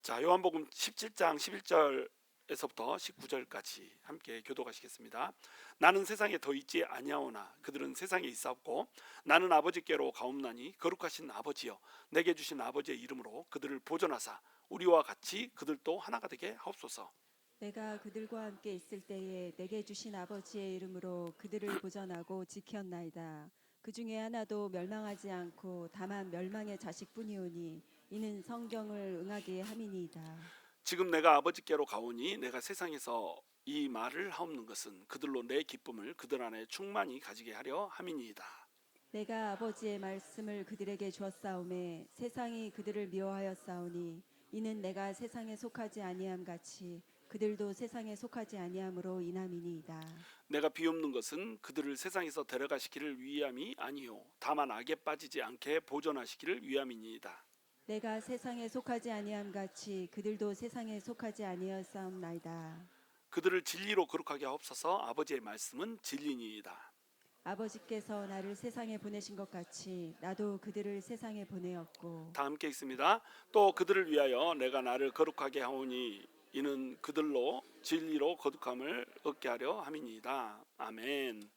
자, 요한복음 17장 11절에서부터 19절까지 함께 교독하시겠습니다. 나는 세상에 더 있지 아니하오나 그들은 세상에 있사옵고 나는 아버지께로 가옵나니 거룩하신 아버지여 내게 주신 아버지의 이름으로 그들을 보존하사 우리와 같이 그들도 하나가 되게 하옵소서. 내가 그들과 함께 있을 때에 내게 주신 아버지의 이름으로 그들을 보전하고 지켰나이다. 그 중에 하나도 멸망하지 않고 다만 멸망의 자식뿐이오니 이는 성경을 응하게 함이니이다. 지금 내가 아버지께로 가오니 내가 세상에서 이 말을 하옵는 것은 그들로 내 기쁨을 그들 안에 충만히 가지게 하려 함이니이다. 내가 아버지의 말씀을 그들에게 주었사오매 세상이 그들을 미워하였사오니 이는 내가 세상에 속하지 아니함 같이 그들도 세상에 속하지 아니함으로 인함이니이다. 내가 비옵는 것은 그들을 세상에서 데려가시기를 위함이 아니요 다만 악에 빠지지 않게 보존하시기를 위함이니이다. 내가 세상에 속하지 아니함 같이 그들도 세상에 속하지 아니하였사옵나이다. 그들을 진리로 거룩하게 하옵소서. 아버지의 말씀은 진리니이다. 아버지께서 나를 세상에 보내신 것 같이 나도 그들을 세상에 보내었고 다 함께 있습니다. 또 그들을 위하여 내가 나를 거룩하게 하오니 이는 그들로 진리로 거룩함을 얻게 하려 함이니이다. 아멘.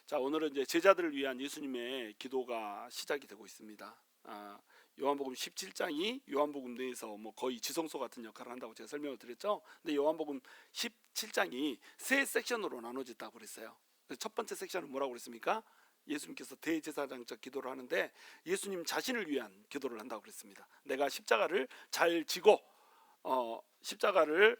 자, 오늘은 이제 제자들을 위한 예수님의 기도가 시작이 되고 있습니다. 요한복음 17장이 요한복음 내에서 뭐 거의 지성소 같은 역할을 한다고 제가 설명을 드렸죠. 근데 요한복음 17장이 세 섹션으로 나눠졌다고 그랬어요. 첫 번째 섹션은 뭐라고 그랬습니까? 예수님께서 대제사장적 기도를 하는데 예수님 자신을 위한 기도를 한다고 그랬습니다. 내가 십자가를 잘 지고 십자가를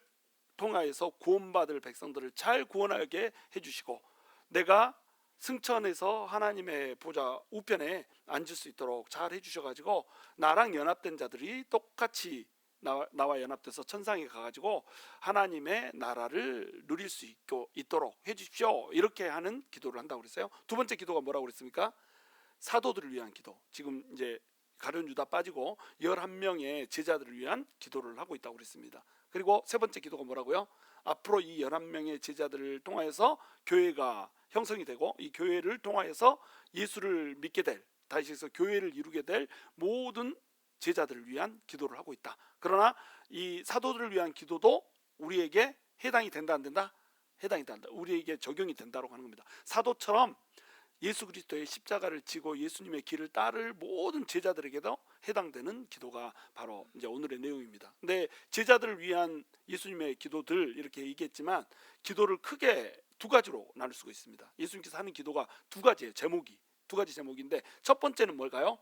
통하여서 구원받을 백성들을 잘 구원하게 해주시고 내가 승천해서 하나님의 보좌 우편에 앉을 수 있도록 잘 해주셔가지고 나랑 연합된 자들이 똑같이 나와 연합돼서 천상에 가가지고 하나님의 나라를 누릴 수 있도록 해주십시오. 이렇게 하는 기도를 한다고 그랬어요. 두 번째 기도가 뭐라고 그랬습니까? 사도들을 위한 기도. 지금 이제 가룟 유다 빠지고 11명의 제자들을 위한 기도를 하고 있다고 그랬습니다. 그리고 세 번째 기도가 뭐라고요? 앞으로 이 11명의 제자들을 통하여서 교회가 형성이 되고 이 교회를 통하여서 예수를 믿게 될, 다시 해서 교회를 이루게 될 모든 제자들을 위한 기도를 하고 있다. 그러나 이 사도들을 위한 기도도 우리에게 해당이 된다 안 된다? 해당이 된다. 우리에게 적용이 된다고 하는 겁니다. 사도처럼 예수 그리스도의 십자가를 지고 예수님의 길을 따를 모든 제자들에게도 해당되는 기도가 바로 이제 오늘의 내용입니다. 근데 제자들을 위한 예수님의 기도들 이렇게 얘기했지만 기도를 크게 두 가지로 나눌 수가 있습니다. 예수님께서 하는 기도가 두 가지예요. 제목이 두 가지 제목인데 첫 번째는 뭘까요?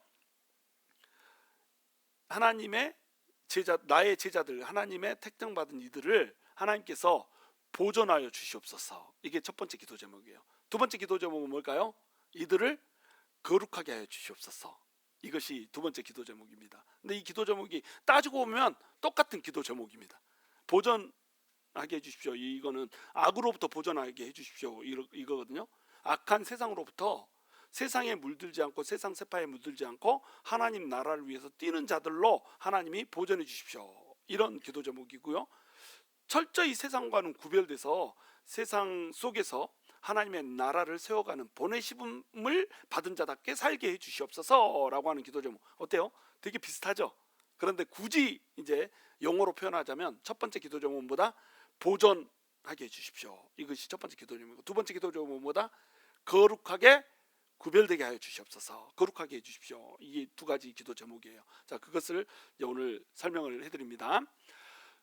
하나님의 제자, 나의 제자들, 하나님의 택정받은 이들을 하나님께서 보존하여 주시옵소서. 이게 첫 번째 기도 제목이에요. 두 번째 기도 제목은 뭘까요? 이들을 거룩하게 하여 주시옵소서. 이것이 두 번째 기도 제목입니다. 근데 이 기도 제목이 따지고 보면 똑같은 기도 제목입니다. 보존하게 해주십시오. 이거는 악으로부터 보존하게 해주십시오. 이거거든요. 악한 세상으로부터 세상에 물들지 않고 세상 세파에 물들지 않고 하나님 나라를 위해서 뛰는 자들로 하나님이 보존해 주십시오. 이런 기도 제목이고요. 철저히 세상과는 구별돼서 세상 속에서 하나님의 나라를 세워가는 보내심을 받은 자답게 살게 해주시옵소서라고 하는 기도 제목 어때요? 되게 비슷하죠? 그런데 굳이 이제 영어로 표현하자면 첫 번째 기도 제목보다 보존하게 해주십시오. 이것이 첫 번째 기도 제목이고 두 번째 기도 제목보다 거룩하게 구별되게 하여 주시옵소서. 거룩하게 해주십시오. 이게 두 가지 기도 제목이에요. 자, 그것을 오늘 설명을 해드립니다.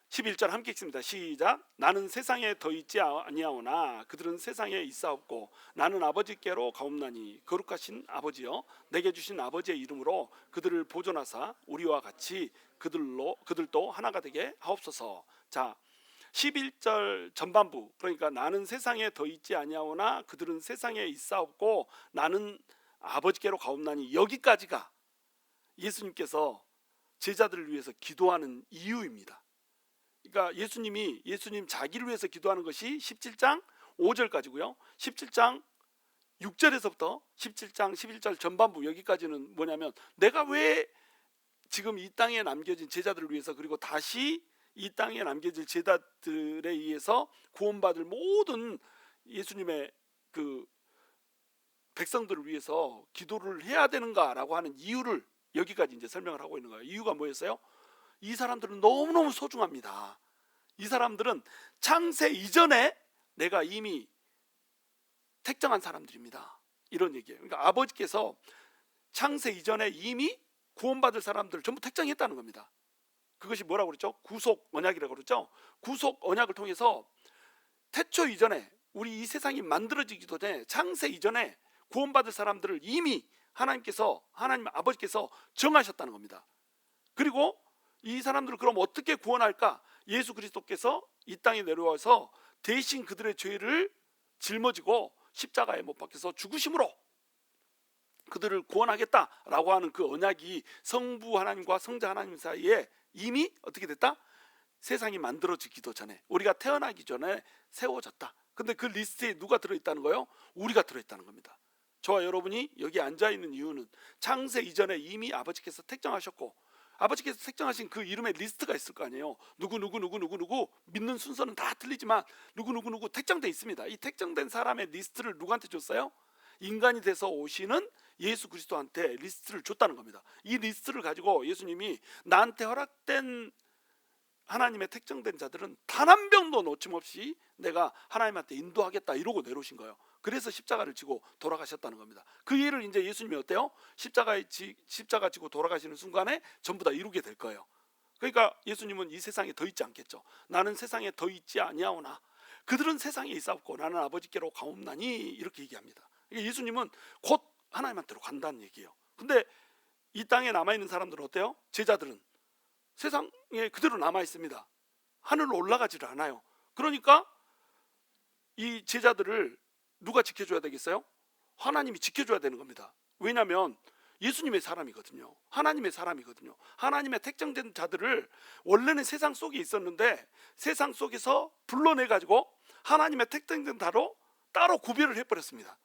11절 함께 읽습니다. 시작. 나는 세상에 더 있지 아니하오나 그들은 세상에 있사옵고 나는 아버지께로 가옵나니 거룩하신 아버지여 내게 주신 아버지의 이름으로 그들을 보존하사 우리와 같이 그들도 하나가 되게 하옵소서. 자, 11절 전반부 그러니까 나는 세상에 더 있지 아니하오나 그들은 세상에 있사옵고 나는 아버지께로 가옵나니 여기까지가 예수님께서 제자들을 위해서 기도하는 이유입니다. 그러니까 예수님 자기를 위해서 기도하는 것이 17장 5절까지고요. 17장 6절에서부터 17장 11절 전반부 여기까지는 뭐냐면 내가 왜 지금 이 땅에 남겨진 제자들을 위해서 그리고 다시 이 땅에 남겨질 제자들에 의해서 구원받을 모든 예수님의 그 백성들을 위해서 기도를 해야 되는가라고 하는 이유를 여기까지 이제 설명을 하고 있는 거예요. 이유가 뭐였어요? 이 사람들은 너무너무 소중합니다. 이 사람들은 창세 이전에 내가 이미 택정한 사람들입니다. 이런 얘기예요. 그러니까 아버지께서 창세 이전에 이미 구원받을 사람들을 전부 택정했다는 겁니다. 그것이 뭐라고 그랬죠? 구속 언약이라고 그랬죠? 구속 언약을 통해서 태초 이전에 우리 이 세상이 만들어지기도 전에 창세 이전에 구원받을 사람들을 이미 하나님 아버지께서 정하셨다는 겁니다. 그리고 이 사람들을 그럼 어떻게 구원할까? 예수 그리스도께서 이 땅에 내려와서 대신 그들의 죄를 짊어지고 십자가에 못 박혀서 죽으심으로 그들을 구원하겠다라고 하는 그 언약이 성부 하나님과 성자 하나님 사이에 이미 어떻게 됐다? 세상이 만들어지기도 전에, 우리가 태어나기 전에 세워졌다. 근데 그 리스트에 누가 들어있다는 거예요? 우리가 들어있다는 겁니다. 저와 여러분이 여기 앉아있는 이유는 창세 이전에 이미 아버지께서 택정하셨고, 아버지께서 택정하신 그 이름의 리스트가 있을 거 아니에요. 누구 믿는 순서는 다 틀리지만 누구 택정돼 있습니다. 이 택정된 사람의 리스트를 누구한테 줬어요? 인간이 돼서 오시는 예수 그리스도한테 리스트를 줬다는 겁니다. 이 리스트를 가지고 예수님이 나한테 허락된 하나님의 택정된 자들은 단 한 명도 놓침없이 내가 하나님한테 인도하겠다 이러고 내려오신 거예요. 그래서 십자가를 지고 돌아가셨다는 겁니다. 그 일을 이제 예수님이 어때요? 십자가 지고 돌아가시는 순간에 전부 다 이루게 될 거예요. 그러니까 예수님은 이 세상에 더 있지 않겠죠. 나는 세상에 더 있지 아니하오나 그들은 세상에 있사옵고 나는 아버지께로 가옵나니 이렇게 얘기합니다. 그러니까 예수님은 곧 하나님한테로 간다는 얘기예요. 근데 이 땅에 남아있는 사람들은 어때요? 제자들은 세상에 그대로 남아 있습니다. 하늘로 올라가지를 않아요. 그러니까 이 제자들을 누가 지켜줘야 되겠어요? 하나님이 지켜줘야 되는 겁니다. 왜냐하면 예수님의 사람이거든요. 하나님의 사람이거든요. 하나님의 택정된 자들을 원래는 세상 속에 있었는데 세상 속에서 불러내가지고 하나님의 택정된 자로 따로 구별을 해버렸습니다.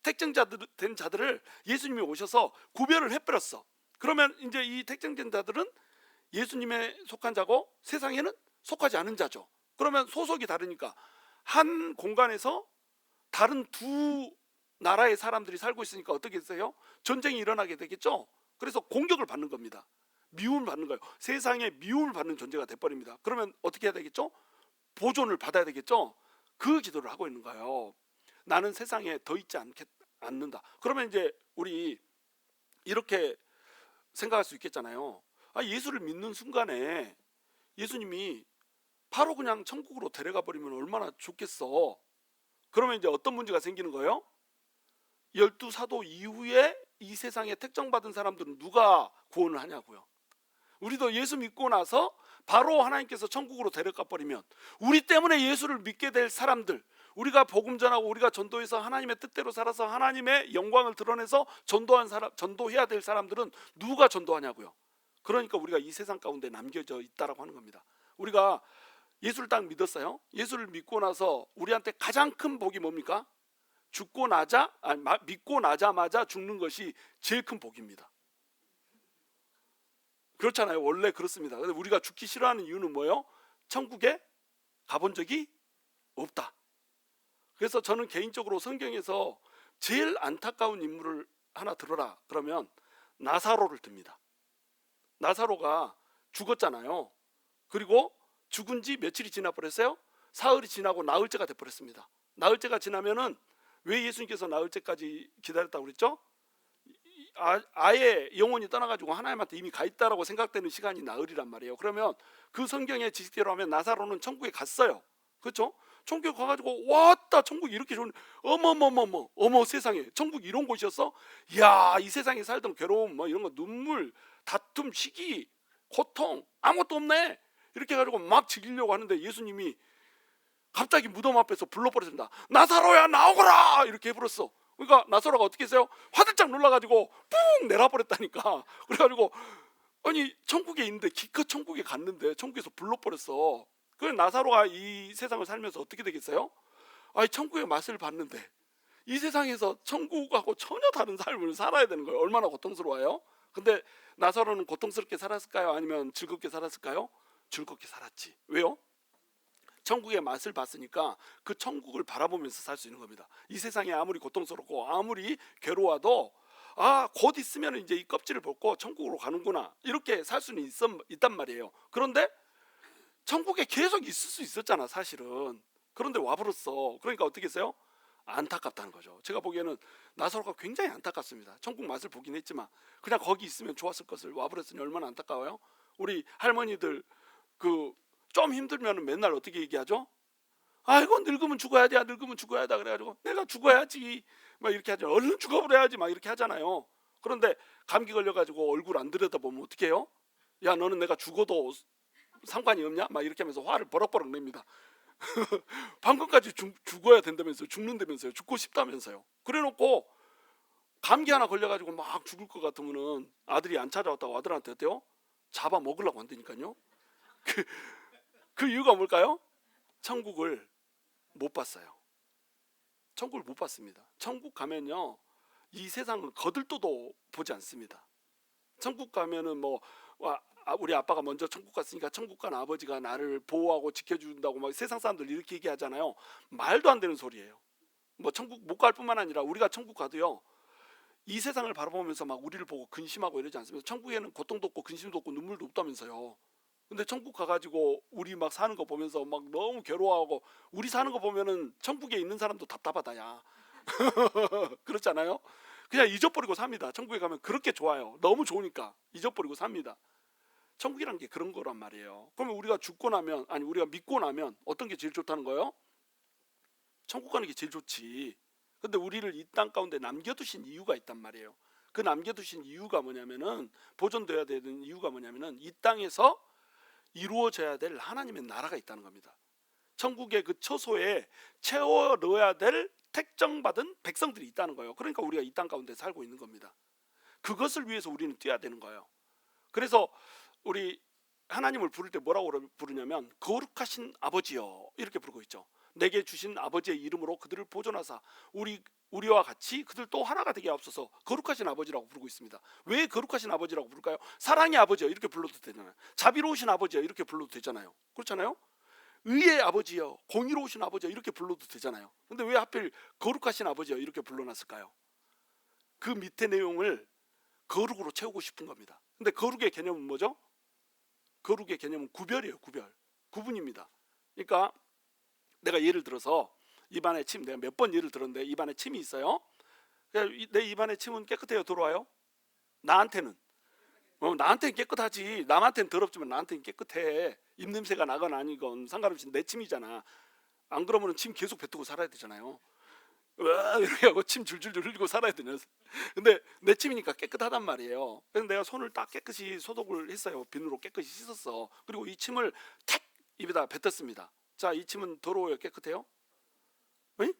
택정된 자들을 예수님이 오셔서 구별을 해버렸어. 그러면 이제 이 택정된 자들은 예수님에 속한 자고 세상에는 속하지 않은 자죠. 그러면 소속이 다르니까 한 공간에서 다른 두 나라의 사람들이 살고 있으니까 어떻게 했어요? 전쟁이 일어나게 되겠죠. 그래서 공격을 받는 겁니다. 미움을 받는 거예요. 세상에 미움을 받는 존재가 돼버립니다. 그러면 어떻게 해야 되겠죠? 보존을 받아야 되겠죠. 그 기도를 하고 있는 거예요. 나는 세상에 더 있지 않는다. 그러면 이제 우리 이렇게 생각할 수 있겠잖아요. 예수를 믿는 순간에 예수님이 바로 그냥 천국으로 데려가 버리면 얼마나 좋겠어. 그러면 이제 어떤 문제가 생기는 거예요? 12사도 이후에 이 세상에 택정받은 사람들은 누가 구원을 하냐고요. 우리도 예수 믿고 나서 바로 하나님께서 천국으로 데려가 버리면 우리 때문에 예수를 믿게 될 사람들, 우리가 복음 전하고 우리가 전도해서 하나님의 뜻대로 살아서 하나님의 영광을 드러내서 전도해야 될 사람들은 누가 전도하냐고요. 그러니까 우리가 이 세상 가운데 남겨져 있다라고 하는 겁니다. 우리가 예수를 딱 믿었어요. 예수를 믿고 나서 우리한테 가장 큰 복이 뭡니까? 믿고 나자마자 죽는 것이 제일 큰 복입니다. 그렇잖아요. 원래 그렇습니다. 근데 우리가 죽기 싫어하는 이유는 뭐예요? 천국에 가본 적이 없다. 그래서 저는 개인적으로 성경에서 제일 안타까운 인물을 하나 들어라 그러면 나사로를 듭니다. 나사로가 죽었잖아요. 그리고 죽은 지 며칠이 지나버렸어요? 사흘이 지나고 나흘째가 돼버렸습니다. 나흘째가 지나면은 왜 예수님께서 나흘째까지 기다렸다고 그랬죠? 아예 영혼이 떠나가지고 하나님한테 이미 가 있다라고 생각되는 시간이 나흘이란 말이에요. 그러면 그 성경의 지식대로 하면 나사로는 천국에 갔어요. 그렇죠? 천국에 가가지고 왔다 천국이 이렇게 좋은 어머 세상에 천국이 이런 곳이었어? 이야 이 세상에 살던 괴로움 뭐 이런 거 눈물 다툼 시기 고통 아무것도 없네 이렇게 해가지고 막 즐기려고 하는데 예수님이 갑자기 무덤 앞에서 불러버렸습니다. 나사로야 나오거라 이렇게 해버렸어. 그러니까 나사로가 어떻게 했어요? 화들짝 놀라가지고 뿡 내려버렸다니까. 그래가지고 아니 천국에 있는데 기껏 천국에 갔는데 천국에서 불러버렸어. 그래서 나사로가 이 세상을 살면서 어떻게 되겠어요? 천국의 맛을 봤는데 이 세상에서 천국하고 전혀 다른 삶을 살아야 되는 거예요. 얼마나 고통스러워요. 근데 나사로는 고통스럽게 살았을까요? 아니면 즐겁게 살았을까요? 즐겁게 살았지. 왜요? 천국의 맛을 봤으니까 그 천국을 바라보면서 살 수 있는 겁니다. 이 세상에 아무리 고통스럽고 아무리 괴로워도 곧 있으면 이제 이 껍질을 벗고 천국으로 가는구나 이렇게 살 수는 있단 말이에요. 그런데 천국에 계속 있을 수 있었잖아 사실은. 그런데 와버렸어. 그러니까 어떻게 했어요? 안타깝다는 거죠. 제가 보기에는 나사로가 굉장히 안타깝습니다. 천국 맛을 보긴 했지만 그냥 거기 있으면 좋았을 것을 와버렸으니 얼마나 안타까워요. 우리 할머니들 그 좀 힘들면 맨날 어떻게 얘기하죠? 아이고 늙으면 죽어야 돼, 늙으면 죽어야 돼. 그래가지고 내가 죽어야지 막 이렇게 하죠. 얼른 죽어버려야지 막 이렇게 하잖아요. 그런데 감기 걸려가지고 얼굴 안 들여다보면 어떻게 해요? 야 너는 내가 죽어도 상관이 없냐? 막 이렇게 하면서 화를 버럭버럭 냅니다. 방금까지 죽어야 된다면서요. 죽는다면서요. 죽고 싶다면서요. 그래놓고 감기 하나 걸려가지고 막 죽을 것 같으면은 아들이 안 찾아왔다고 아들한테 어때요? 잡아 먹으려고 한다니까요. 그 이유가 뭘까요? 천국을 못 봤어요. 천국을 못 봤습니다. 천국 가면요 이 세상을 거들떠도 보지 않습니다. 천국 가면은 뭐 우리 아빠가 먼저 천국 갔으니까 천국 간 아버지가 나를 보호하고 지켜준다고 막 세상 사람들 이렇게 얘기하잖아요. 말도 안 되는 소리예요. 뭐 천국 못 갈 뿐만 아니라 우리가 천국 가도요 이 세상을 바라보면서 막 우리를 보고 근심하고 이러지 않습니다. 천국에는 고통도 없고 근심도 없고 눈물도 없다면서요. 근데 천국 가가지고 우리 막 사는 거 보면서 막 너무 괴로워하고 우리 사는 거 보면은 천국에 있는 사람도 답답하다야. 그렇잖아요. 그냥 잊어버리고 삽니다. 천국에 가면 그렇게 좋아요. 너무 좋으니까 잊어버리고 삽니다. 천국이란 게 그런 거란 말이에요. 그러면 우리가 죽고 나면 아니 우리가 믿고 나면 어떤 게 제일 좋다는 거예요? 천국 가는 게 제일 좋지. 근데 우리를 이 땅 가운데 남겨두신 이유가 있단 말이에요. 그 남겨두신 이유가 뭐냐면은 보존돼야 되는 이유가 뭐냐면은 이 땅에서 이루어져야 될 하나님의 나라가 있다는 겁니다. 천국의 그 처소에 채워 넣어야 될 택정받은 백성들이 있다는 거예요. 그러니까 우리가 이 땅 가운데 살고 있는 겁니다. 그것을 위해서 우리는 뛰어야 되는 거예요. 그래서 우리 하나님을 부를 때 뭐라고 부르냐면 거룩하신 아버지여 이렇게 부르고 있죠. 내게 주신 아버지의 이름으로 그들을 보존하사 우리와 같이 그들 또 하나가 되게 하옵소서. 거룩하신 아버지라고 부르고 있습니다. 왜 거룩하신 아버지라고 부를까요? 사랑의 아버지여 이렇게 불러도 되잖아요. 자비로우신 아버지여 이렇게 불러도 되잖아요. 그렇잖아요. 의의 아버지여 공의로우신 아버지여 이렇게 불러도 되잖아요. 근데 왜 하필 거룩하신 아버지여 이렇게 불러놨을까요? 그 밑에 내용을 거룩으로 채우고 싶은 겁니다. 근데 거룩의 개념은 뭐죠? 거룩의 개념은 구별이에요. 구분입니다. 그러니까 내가 예를 들어서 입안에 침, 내가 몇 번 예를 들었는데 입안에 침이 있어요. 내 입안에 침은 깨끗해요, 더러워요? 나한테는 나한테는 깨끗하지. 남한테는 더럽지만 나한테는 깨끗해. 입냄새가 나건 아니건 상관없이 내 침이잖아. 안 그러면 침 계속 뱉고 살아야 되잖아요. 이렇게 하고 침 줄줄줄 흘리고 살아야 되냐. 근데 내 침이니까 깨끗하단 말이에요. 그래서 내가 손을 딱 깨끗이 소독을 했어요. 비누로 깨끗이 씻었어. 그리고 이 침을 탁 입에다 뱉었습니다. 자, 이 침은 더러워요, 깨끗해요? 에?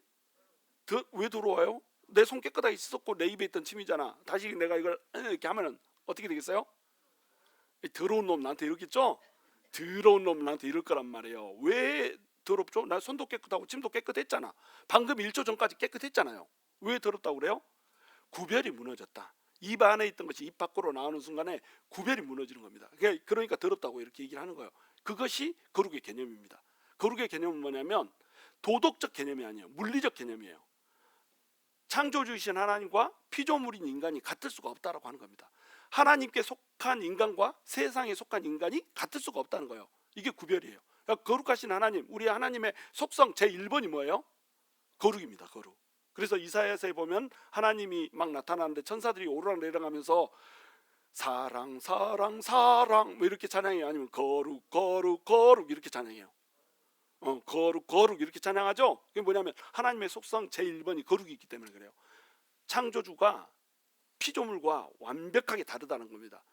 왜 더러워요? 내 손 깨끗하게 씻었고 내 입에 있던 침이잖아. 다시 내가 이걸 이렇게 하면은 어떻게 되겠어요? 더러운 놈 나한테 이러겠죠? 더러운 놈 나한테 이럴 거란 말이에요. 왜 더럽죠? 나 손도 깨끗하고 침도 깨끗했잖아. 방금 1초 전까지 깨끗했잖아요. 왜 더럽다고 그래요? 구별이 무너졌다. 입 안에 있던 것이 입 밖으로 나오는 순간에 구별이 무너지는 겁니다. 그러니까 더럽다고 이렇게 얘기를 하는 거예요. 그것이 거룩의 개념입니다. 거룩의 개념은 뭐냐면 도덕적 개념이 아니에요. 물리적 개념이에요. 창조주이신 하나님과 피조물인 인간이 같을 수가 없다라고 하는 겁니다. 하나님께 속한 인간과 세상에 속한 인간이 같을 수가 없다는 거예요. 이게 구별이에요. 그러니까 거룩하신 하나님, 우리 하나님의 속성 제1번이 뭐예요? 거룩입니다. 거룩. 그래서 이사야서에 보면 하나님이 막 나타나는데 천사들이 오르락내리락하면서 사랑 사랑 사랑 뭐 이렇게 찬양해요. 아니면 거룩 거룩 거룩 이렇게 찬양해요. 거룩 거룩 이렇게 찬양하죠. 그게 뭐냐면 하나님의 속성 제1번이 거룩이 있기 때문에 그래요. 창조주가 피조물과 완벽하게 다르다는 겁니다.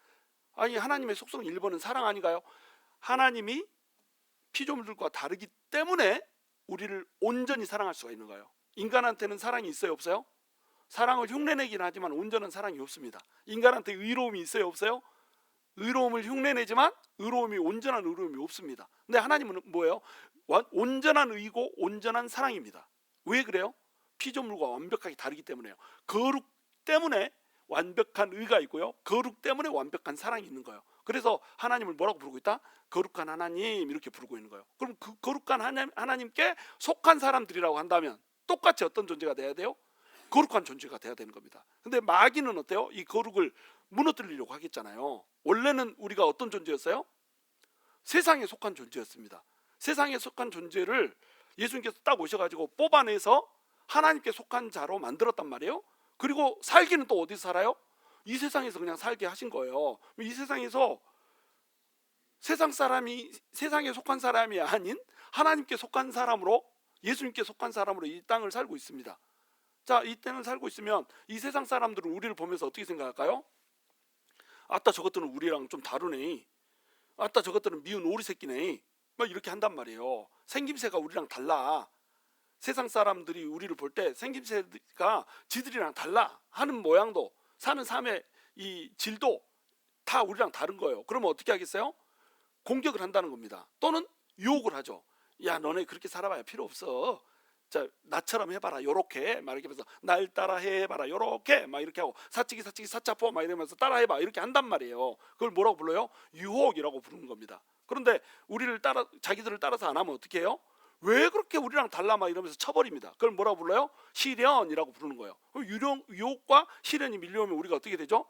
아니 하나님의 속성 1번은 사랑 아닌가요? 하나님이 피조물들과 다르기 때문에 우리를 온전히 사랑할 수가 있는 거예요. 인간한테는 사랑이 있어요, 없어요? 사랑을 흉내내긴 하지만 온전한 사랑이 없습니다. 인간한테 의로움이 있어요, 없어요? 의로움을 흉내내지만 온전한 의로움이 없습니다. 근데 하나님은 뭐예요? 온전한 의고 온전한 사랑입니다. 왜 그래요? 피조물과 완벽하게 다르기 때문에요. 거룩 때문에 완벽한 의가 있고요. 거룩 때문에 완벽한 사랑이 있는 거예요. 그래서 하나님을 뭐라고 부르고 있다? 거룩한 하나님 이렇게 부르고 있는 거예요. 그럼 그 거룩한 하나님께 속한 사람들이라고 한다면 똑같이 어떤 존재가 돼야 돼요? 거룩한 존재가 돼야 되는 겁니다. 근데 마귀는 어때요? 이 거룩을 무너뜨리려고 하겠잖아요. 원래는 우리가 어떤 존재였어요? 세상에 속한 존재였습니다. 세상에 속한 존재를 예수님께서 딱 오셔가지고 뽑아내서 하나님께 속한 자로 만들었단 말이에요. 그리고 살기는 또 어디서 살아요? 이 세상에서 그냥 살게 하신 거예요. 이 세상에서 세상 사람이 세상에 속한 사람이 아닌 하나님께 속한 사람으로, 예수님께 속한 사람으로 이 땅을 살고 있습니다. 자, 이 땅을 살고 있으면 이 세상 사람들은 우리를 보면서 어떻게 생각할까요? 아따 저것들은 우리랑 좀 다르네. 아따 저것들은 미운 오리 새끼네. 막 이렇게 한단 말이에요. 생김새가 우리랑 달라. 세상 사람들이 우리를 볼 때 생김새가 지들이랑 달라 하는 모양도, 사는 삶의 이 질도 다 우리랑 다른 거예요. 그러면 어떻게 하겠어요? 공격을 한다는 겁니다. 또는 유혹을 하죠. 야, 너네 그렇게 살아봐야 필요 없어. 자, 나처럼 해봐라. 요렇게 막 이렇게 하면서 날 따라 해봐라. 요렇게 막 이렇게 하고 사치기 사차포 막 이러면서 따라해봐 이렇게 한단 말이에요. 그걸 뭐라고 불러요? 유혹이라고 부르는 겁니다. 그런데 우리를 따라, 자기들을 따라서 안 하면 어떻게 해요? 왜 그렇게 우리랑 달라 막 이러면서 쳐버립니다. 그걸 뭐라고 불러요? 시련이라고 부르는 거예요. 유혹과 시련이 밀려오면 우리가 어떻게 되죠?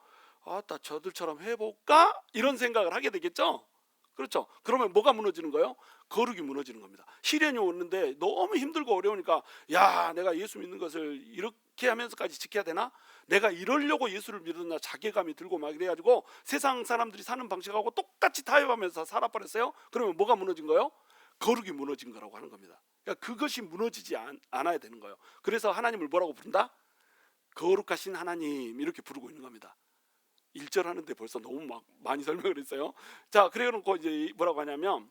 아따 저들처럼 해볼까? 이런 생각을 하게 되겠죠. 그렇죠. 그러면 뭐가 무너지는 거예요? 거룩이 무너지는 겁니다. 시련이 오는데 너무 힘들고 어려우니까, 야, 내가 예수 믿는 것을 이렇게 하면서까지 지켜야 되나? 내가 이러려고 예수를 믿었나? 자괴감이 들고 막 이래가지고 세상 사람들이 사는 방식하고 똑같이 타협하면서 살아버렸어요. 그러면 뭐가 무너진 거예요? 거룩이 무너진 거라고 하는 겁니다. 그러니까 그것이 무너지지 않아야 되는 거예요. 그래서 하나님을 뭐라고 부른다? 거룩하신 하나님 이렇게 부르고 있는 겁니다. 1절 하는데 벌써 너무 막 많이 설명을 했어요. 자, 그래놓고 이제 뭐라고 하냐면,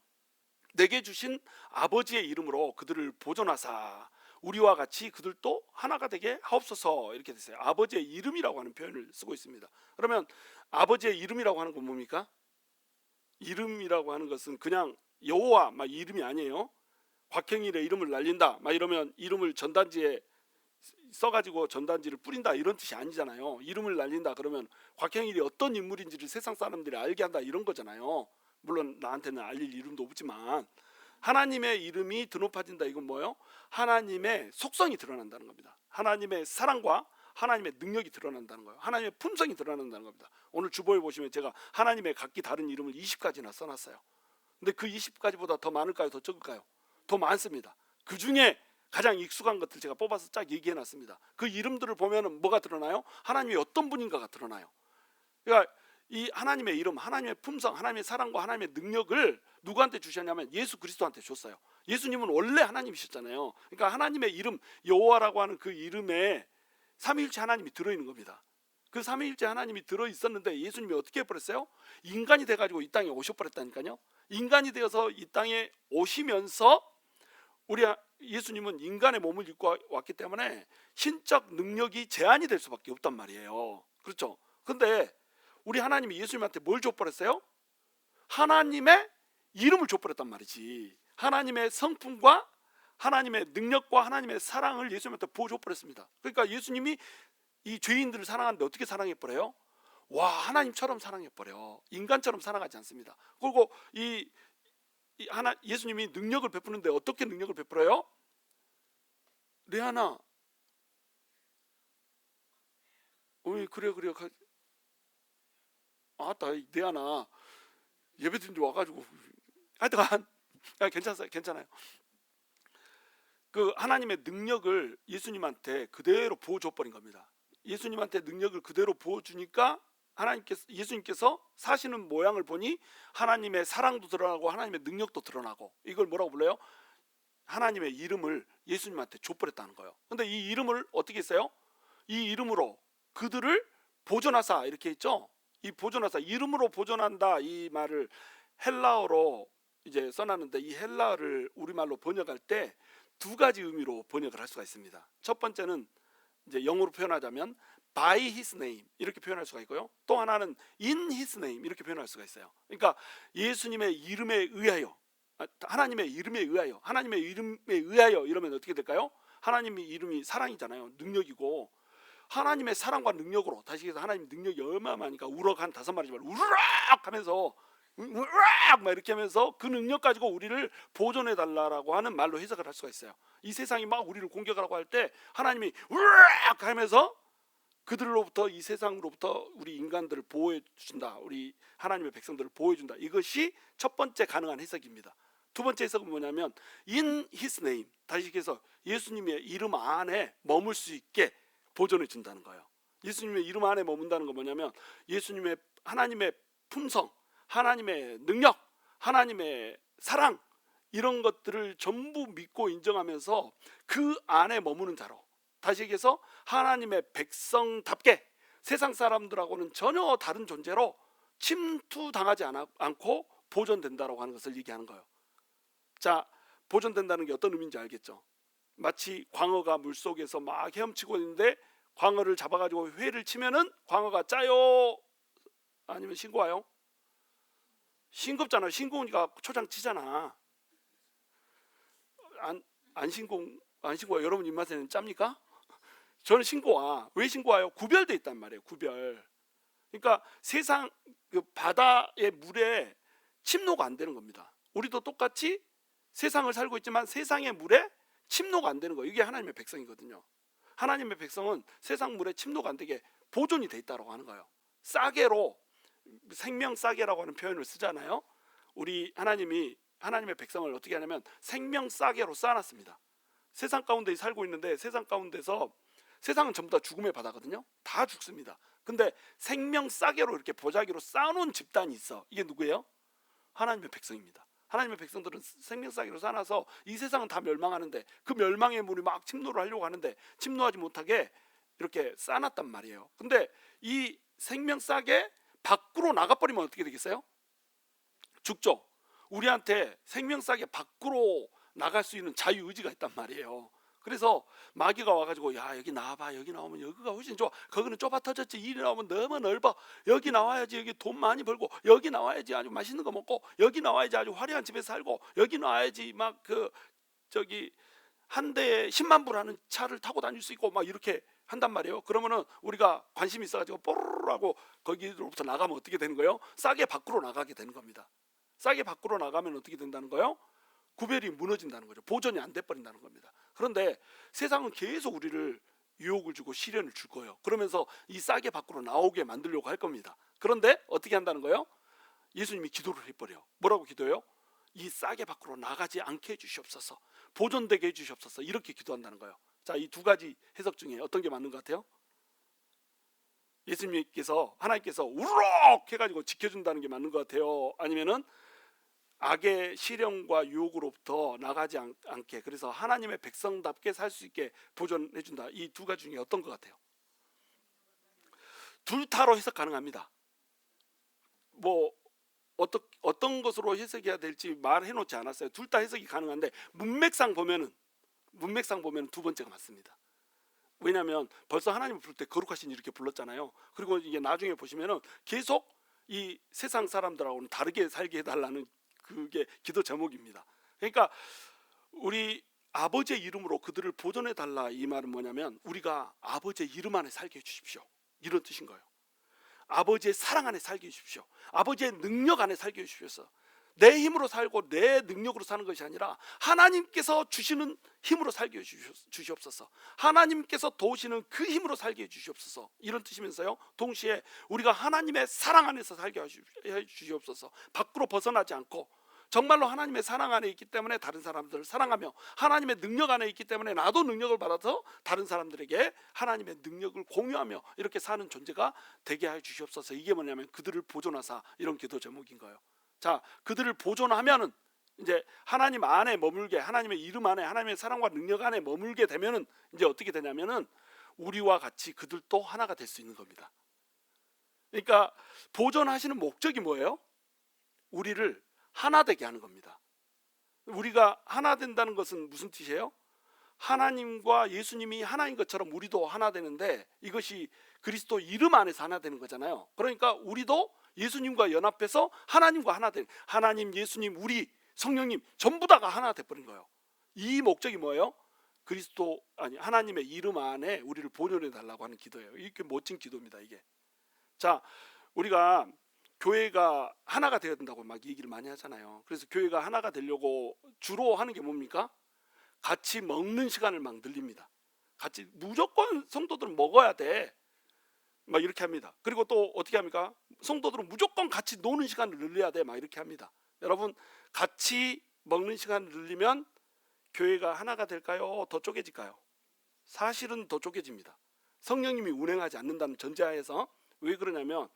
내게 주신 아버지의 이름으로 그들을 보존하사 우리와 같이 그들도 하나가 되게 하옵소서, 이렇게 됐어요. 아버지의 이름이라고 하는 표현을 쓰고 있습니다. 그러면 아버지의 이름이라고 하는 건 뭡니까? 이름이라고 하는 것은 그냥 여호와 막 이름이 아니에요. 곽형일의 이름을 날린다 막 이러면 이름을 전단지에 써가지고 전단지를 뿌린다 이런 뜻이 아니잖아요. 이름을 날린다 그러면 곽형일이 어떤 인물인지를 세상 사람들이 알게 한다 이런 거잖아요. 물론 나한테는 알릴 이름도 없지만 하나님의 이름이 드높아진다, 이건 뭐예요? 하나님의 속성이 드러난다는 겁니다. 하나님의 사랑과 하나님의 능력이 드러난다는 거예요. 하나님의 품성이 드러난다는 겁니다. 오늘 주보에 보시면 제가 하나님의 각기 다른 이름을 20가지나 써놨어요. 근데 그 20가지보다 더 많을까요? 더 적을까요? 더 많습니다. 그 중에 가장 익숙한 것들 제가 뽑아서 쫙 얘기해놨습니다. 그 이름들을 보면 뭐가 드러나요? 하나님이 어떤 분인가가 드러나요. 그러니까 이 하나님의 이름, 하나님의 품성, 하나님의 사랑과 하나님의 능력을 누구한테 주셨냐면 예수 그리스도한테 줬어요. 예수님은 원래 하나님이셨잖아요. 그러니까 하나님의 이름 여호와라고 하는 그 이름에 삼위일체 하나님이 들어있는 겁니다. 그 삼위일체 하나님이 들어있었는데 예수님이 어떻게 해버렸어요? 인간이 돼가지고 이 땅에 오셔버렸다니까요. 인간이 되어서 이 땅에 오시면서 우리 예수님은 인간의 몸을 입고 왔기 때문에 신적 능력이 제한이 될 수밖에 없단 말이에요. 그렇죠? 근데 우리 하나님이 예수님한테 뭘 줘버렸어요? 하나님의 이름을 줘버렸단 말이지. 하나님의 성품과 하나님의 능력과 하나님의 사랑을 예수님한테 보여줘버렸습니다. 그러니까 예수님이 이 죄인들을 사랑하는데 어떻게 사랑해버려요? 와, 하나님처럼 사랑해버려. 인간처럼 사랑하지 않습니다. 그리고 예수님이 능력을 베푸는데 어떻게 능력을 베풀어요? 레아나, 그래 아따 레아나 예배 드린 데 와가지고 하여튼 괜찮아요. 그 하나님의 능력을 예수님한테 그대로 부어줘버린 겁니다. 예수님한테 능력을 그대로 부어주니까 예수님께서 사시는 모양을 보니 하나님의 사랑도 드러나고 하나님의 능력도 드러나고, 이걸 뭐라고 불러요? 하나님의 이름을 예수님한테 줘버렸다는 거예요. 근데 이 이름을 어떻게 했어요? 이 이름으로 그들을 보존하사 이렇게 했죠. 이 보존하사, 이름으로 보존한다, 이 말을 헬라어로 이제 써놨는데, 이 헬라어를 우리말로 번역할 때 두 가지 의미로 번역을 할 수가 있습니다. 첫 번째는 이제 영어로 표현하자면 by his name 이렇게 표현할 수가 있고요. 또 하나는 in his name 이렇게 표현할 수가 있어요. 그러니까 예수님의 이름에 의하여, 하나님의 이름에 의하여, 하나님의 이름에 의하여 이러면 어떻게 될까요? 하나님의 이름이 사랑이잖아요. 능력이고, 하나님의 사랑과 능력으로, 다시 해서 하나님 능력이 어마어마하니까 우럭 한 5마리지만 우르륵 하면서 으악 막 이렇게 하면서 그 능력 가지고 우리를 보존해 달라라고 하는 말로 해석을 할 수가 있어요. 이 세상이 막 우리를 공격하라고 할 때 하나님이 으악 하면서 그들로부터, 이 세상으로부터 우리 인간들을 보호해 준다. 우리 하나님의 백성들을 보호해 준다. 이것이 첫 번째 가능한 해석입니다. 두 번째 해석은 뭐냐면 in his name, 다시 얘기해서 예수님의 이름 안에 머물 수 있게 보존해 준다는 거예요. 예수님의 이름 안에 머문다는 건 뭐냐면 예수님의, 하나님의 품성, 하나님의 능력, 하나님의 사랑, 이런 것들을 전부 믿고 인정하면서 그 안에 머무는 자로, 다시 얘기해서 하나님의 백성답게 세상 사람들하고는 전혀 다른 존재로 침투당하지 않고 보존된다라고 하는 것을 얘기하는 거예요. 자, 보존된다는 게 어떤 의미인지 알겠죠? 마치 광어가 물속에서 막 헤엄치고 있는데 광어를 잡아가지고 회를 치면은 광어가 짜요? 아니면 싱거워요? 싱겁잖아. 싱거우니까 초장 치잖아. 안 싱거워. 여러분 입맛에는 짭니까? 저는 싱거워. 왜 싱거워요? 구별돼 있단 말이에요. 구별. 그러니까 세상 그 바다의 물에 침노가 안 되는 겁니다. 우리도 똑같이 세상을 살고 있지만 세상의 물에 침노가 안 되는 거예요. 이게 하나님의 백성이거든요. 하나님의 백성은 세상 물에 침노가 안 되게 보존이 돼 있다고 하는 거예요. 싸개로, 생명 싸개라고 하는 표현을 쓰잖아요. 우리 하나님이 하나님의 백성을 어떻게 하냐면 생명 싸개로 쌓아놨습니다. 세상 가운데 살고 있는데 세상 가운데서, 세상은 전부 다 죽음의 바다거든요. 다 죽습니다. 근데 생명 싸개로 이렇게 보자기로 쌓아놓은 집단이 있어. 이게 누구예요? 하나님의 백성입니다. 하나님의 백성들은 생명 싸개로 쌓아놔서 이 세상은 다 멸망하는데 그 멸망의 물이 막 침노를 하려고 하는데 침노하지 못하게 이렇게 쌓아놨단 말이에요. 근데 이 생명 싸개 밖으로 나가버리면 어떻게 되겠어요? 죽죠. 우리한테 생명 싸개 밖으로 나갈 수 있는 자유의지가 있단 말이에요. 그래서 마귀가 와가지고 야 여기 나와봐, 여기 나오면 여기가 훨씬 좋아, 거기는 좁아 터졌지, 이리 나오면 너무 넓어, 여기 나와야지 여기 돈 많이 벌고, 여기 나와야지 아주 맛있는 거 먹고, 여기 나와야지 아주 화려한 집에 살고, 여기 나와야지 막 그 저기 한 대에 10만 불 하는 차를 타고 다닐 수 있고 막 이렇게 한단 말이에요. 그러면은 우리가 관심이 있어가지고 뽀르르 하고 거기로부터 나가면 어떻게 되는 거예요? 싸게 밖으로 나가게 되는 겁니다. 싸게 밖으로 나가면 어떻게 된다는 거예요? 구별이 무너진다는 거죠. 보존이 안 돼버린다는 겁니다. 그런데 세상은 계속 우리를 유혹을 주고 시련을 줄 거예요. 그러면서 이 싸게 밖으로 나오게 만들려고 할 겁니다. 그런데 어떻게 한다는 거예요? 예수님이 기도를 해버려요. 뭐라고 기도해요? 이 싸게 밖으로 나가지 않게 해주시옵소서, 보존되게 해주시옵소서, 이렇게 기도한다는 거예요. 자, 이 두 가지 해석 중에 어떤 게 맞는 것 같아요? 예수님께서, 하나님께서 우르륵 해가지고 지켜준다는 게 맞는 것 같아요? 아니면은 악의 시련과 유혹으로부터 나가지 않게, 그래서 하나님의 백성답게 살 수 있게 보존해 준다, 이 두 가지 중에 어떤 것 같아요? 둘 다로 해석 가능합니다. 뭐 어떤 것으로 해석해야 될지 말해 놓지 않았어요. 둘 다 해석이 가능한데 문맥상 보면은 두 번째가 맞습니다. 왜냐하면 벌써 하나님을 부를 때 거룩하신 이렇게 불렀잖아요. 그리고 이게 나중에 보시면은 계속 이 세상 사람들하고는 다르게 살게 해달라는 그게 기도 제목입니다. 그러니까 우리 아버지의 이름으로 그들을 보존해 달라, 이 말은 뭐냐면 우리가 아버지의 이름 안에 살게 해주십시오, 이런 뜻인 거예요. 아버지의 사랑 안에 살게 해주십시오. 아버지의 능력 안에 살게 해주십시오. 내 힘으로 살고 내 능력으로 사는 것이 아니라 하나님께서 주시는 힘으로 살게 해주시옵소서. 하나님께서 도우시는 그 힘으로 살게 해주시옵소서, 이런 뜻이면서요, 동시에 우리가 하나님의 사랑 안에서 살게 해주시옵소서. 밖으로 벗어나지 않고 정말로 하나님의 사랑 안에 있기 때문에 다른 사람들을 사랑하며, 하나님의 능력 안에 있기 때문에 나도 능력을 받아서 다른 사람들에게 하나님의 능력을 공유하며 이렇게 사는 존재가 되게 해 주시옵소서. 이게 뭐냐면 그들을 보존하사, 이런 기도 제목인 거예요. 자, 그들을 보존하면은 이제 하나님 안에 머물게, 하나님의 이름 안에, 하나님의 사랑과 능력 안에 머물게 되면은 이제 어떻게 되냐면은 우리와 같이 그들도 하나가 될 수 있는 겁니다. 그러니까 보존하시는 목적이 뭐예요? 우리를 하나 되게 하는 겁니다. 우리가 하나 된다는 것은 무슨 뜻이에요? 하나님과 예수님이 하나인 것처럼 우리도 하나 되는데, 이것이 그리스도 이름 안에서 하나 되는 거잖아요. 그러니까 우리도 예수님과 연합해서 하나님과 하나 된, 하나님, 예수님, 우리, 성령님 전부 다가 하나 돼버린 거예요. 이 목적이 뭐예요? 그리스도, 아니 하나님의 이름 안에 우리를 보존해 달라고 하는 기도예요. 이게 멋진 기도입니다, 이게. 자, 우리가 교회가 하나가 되어야 된다고 막 얘기를 많이 하잖아요. 그래서 교회가 하나가 되려고 주로 하는 게 뭡니까? 같이 먹는 시간을 막 늘립니다. 같이 무조건 성도들은 먹어야 돼. 막 이렇게 합니다. 그리고 또 어떻게 합니까? 성도들은 무조건 같이 노는 시간을 늘려야 돼. 막 이렇게 합니다. 여러분, 같이 먹는 시간을 늘리면 교회가 하나가 될까요? 더 쪼개질까요? 사실은 더 쪼개집니다. 성령님이 운행하지 않는다는 전제하에서. 왜 그러냐면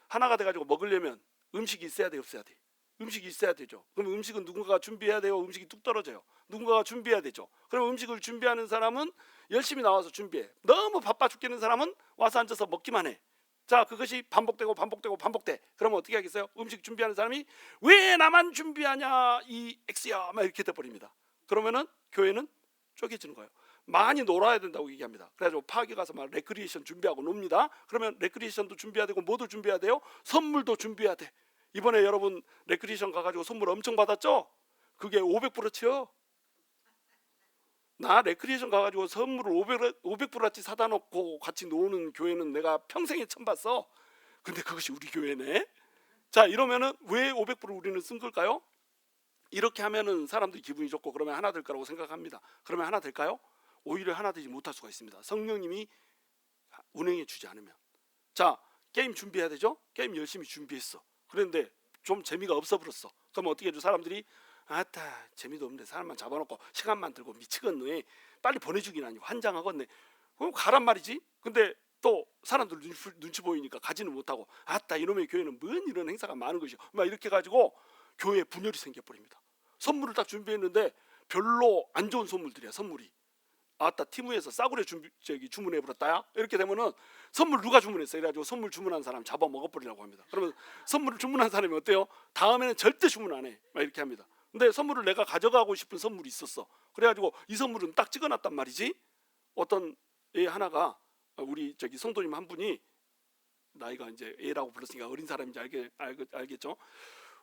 하나가 돼가지고 먹으려면 음식이 있어야 돼, 없어야 돼? 음식이 있어야 되죠. 그럼 음식은 누군가가 준비해야 돼요? 음식이 뚝 떨어져요. 누군가가 준비해야 되죠. 그럼 음식을 준비하는 사람은 열심히 나와서 준비해. 너무 바빠 죽겠는 사람은 와서 앉아서 먹기만 해. 자, 그것이 반복되고 반복되고 반복돼. 그러면 어떻게 하겠어요? 음식 준비하는 사람이 왜 나만 준비하냐 이 X야 막 이렇게 돼버립니다. 그러면은 교회는 쪼개지는 거예요. 많이 놀아야 된다고 얘기합니다. 그래가지고 파악에 가서 막 레크리에이션 준비하고 놉니다. 그러면 레크리에이션도 준비해야 되고 뭐도 준비해야 돼요? 선물도 준비해야 돼. 이번에 여러분 레크리에이션 가가지고 선물 엄청 받았죠? 그게 500불어치요. 나 레크리에이션 가가지고 선물을 500불어치 사다 놓고 같이 노는 교회는 내가 평생에 처음 봤어. 근데 그것이 우리 교회네. 자, 이러면은 왜 500불을 우리는 쓴 걸까요? 이렇게 하면은 사람들이 기분이 좋고 그러면 하나 될 거라고 생각합니다. 그러면 하나 될까요? 오히려 하나 되지 못할 수가 있습니다. 성령님이 운행해 주지 않으면. 자, 게임 준비해야 되죠? 게임 열심히 준비했어. 그런데 좀 재미가 없어 버렸어. 그럼 어떻게 해줘? 사람들이 아따 재미도 없는데 사람만 잡아놓고 시간만 들고 미치겠네. 빨리 보내주긴 아니고 환장하겠네. 그럼 가란 말이지. 근데 또 사람들 눈치 보이니까 가지는 못하고 아따 이놈의 교회는 뭔 이런 행사가 많은 것이요. 막 이렇게 가지고 교회에 분열이 생겨버립니다. 선물을 딱 준비했는데 별로 안 좋은 선물들이야. 선물이. 아따 티무에서 싸구려 주문해 버렸다야. 이렇게 되면은 선물 누가 주문했어? 이래가지고 선물 주문한 사람 잡아 먹어버리려고 합니다. 그러면 선물을 주문한 사람이 어때요? 다음에는 절대 주문 안 해. 막 이렇게 합니다. 근데 선물을 내가 가져가고 싶은 선물이 있었어. 그래가지고 이 선물은 딱 찍어놨단 말이지. 어떤 애 하나가 우리 성도님 한 분이 나이가 이제 애라고 불렀으니까 어린 사람인지 알겠죠?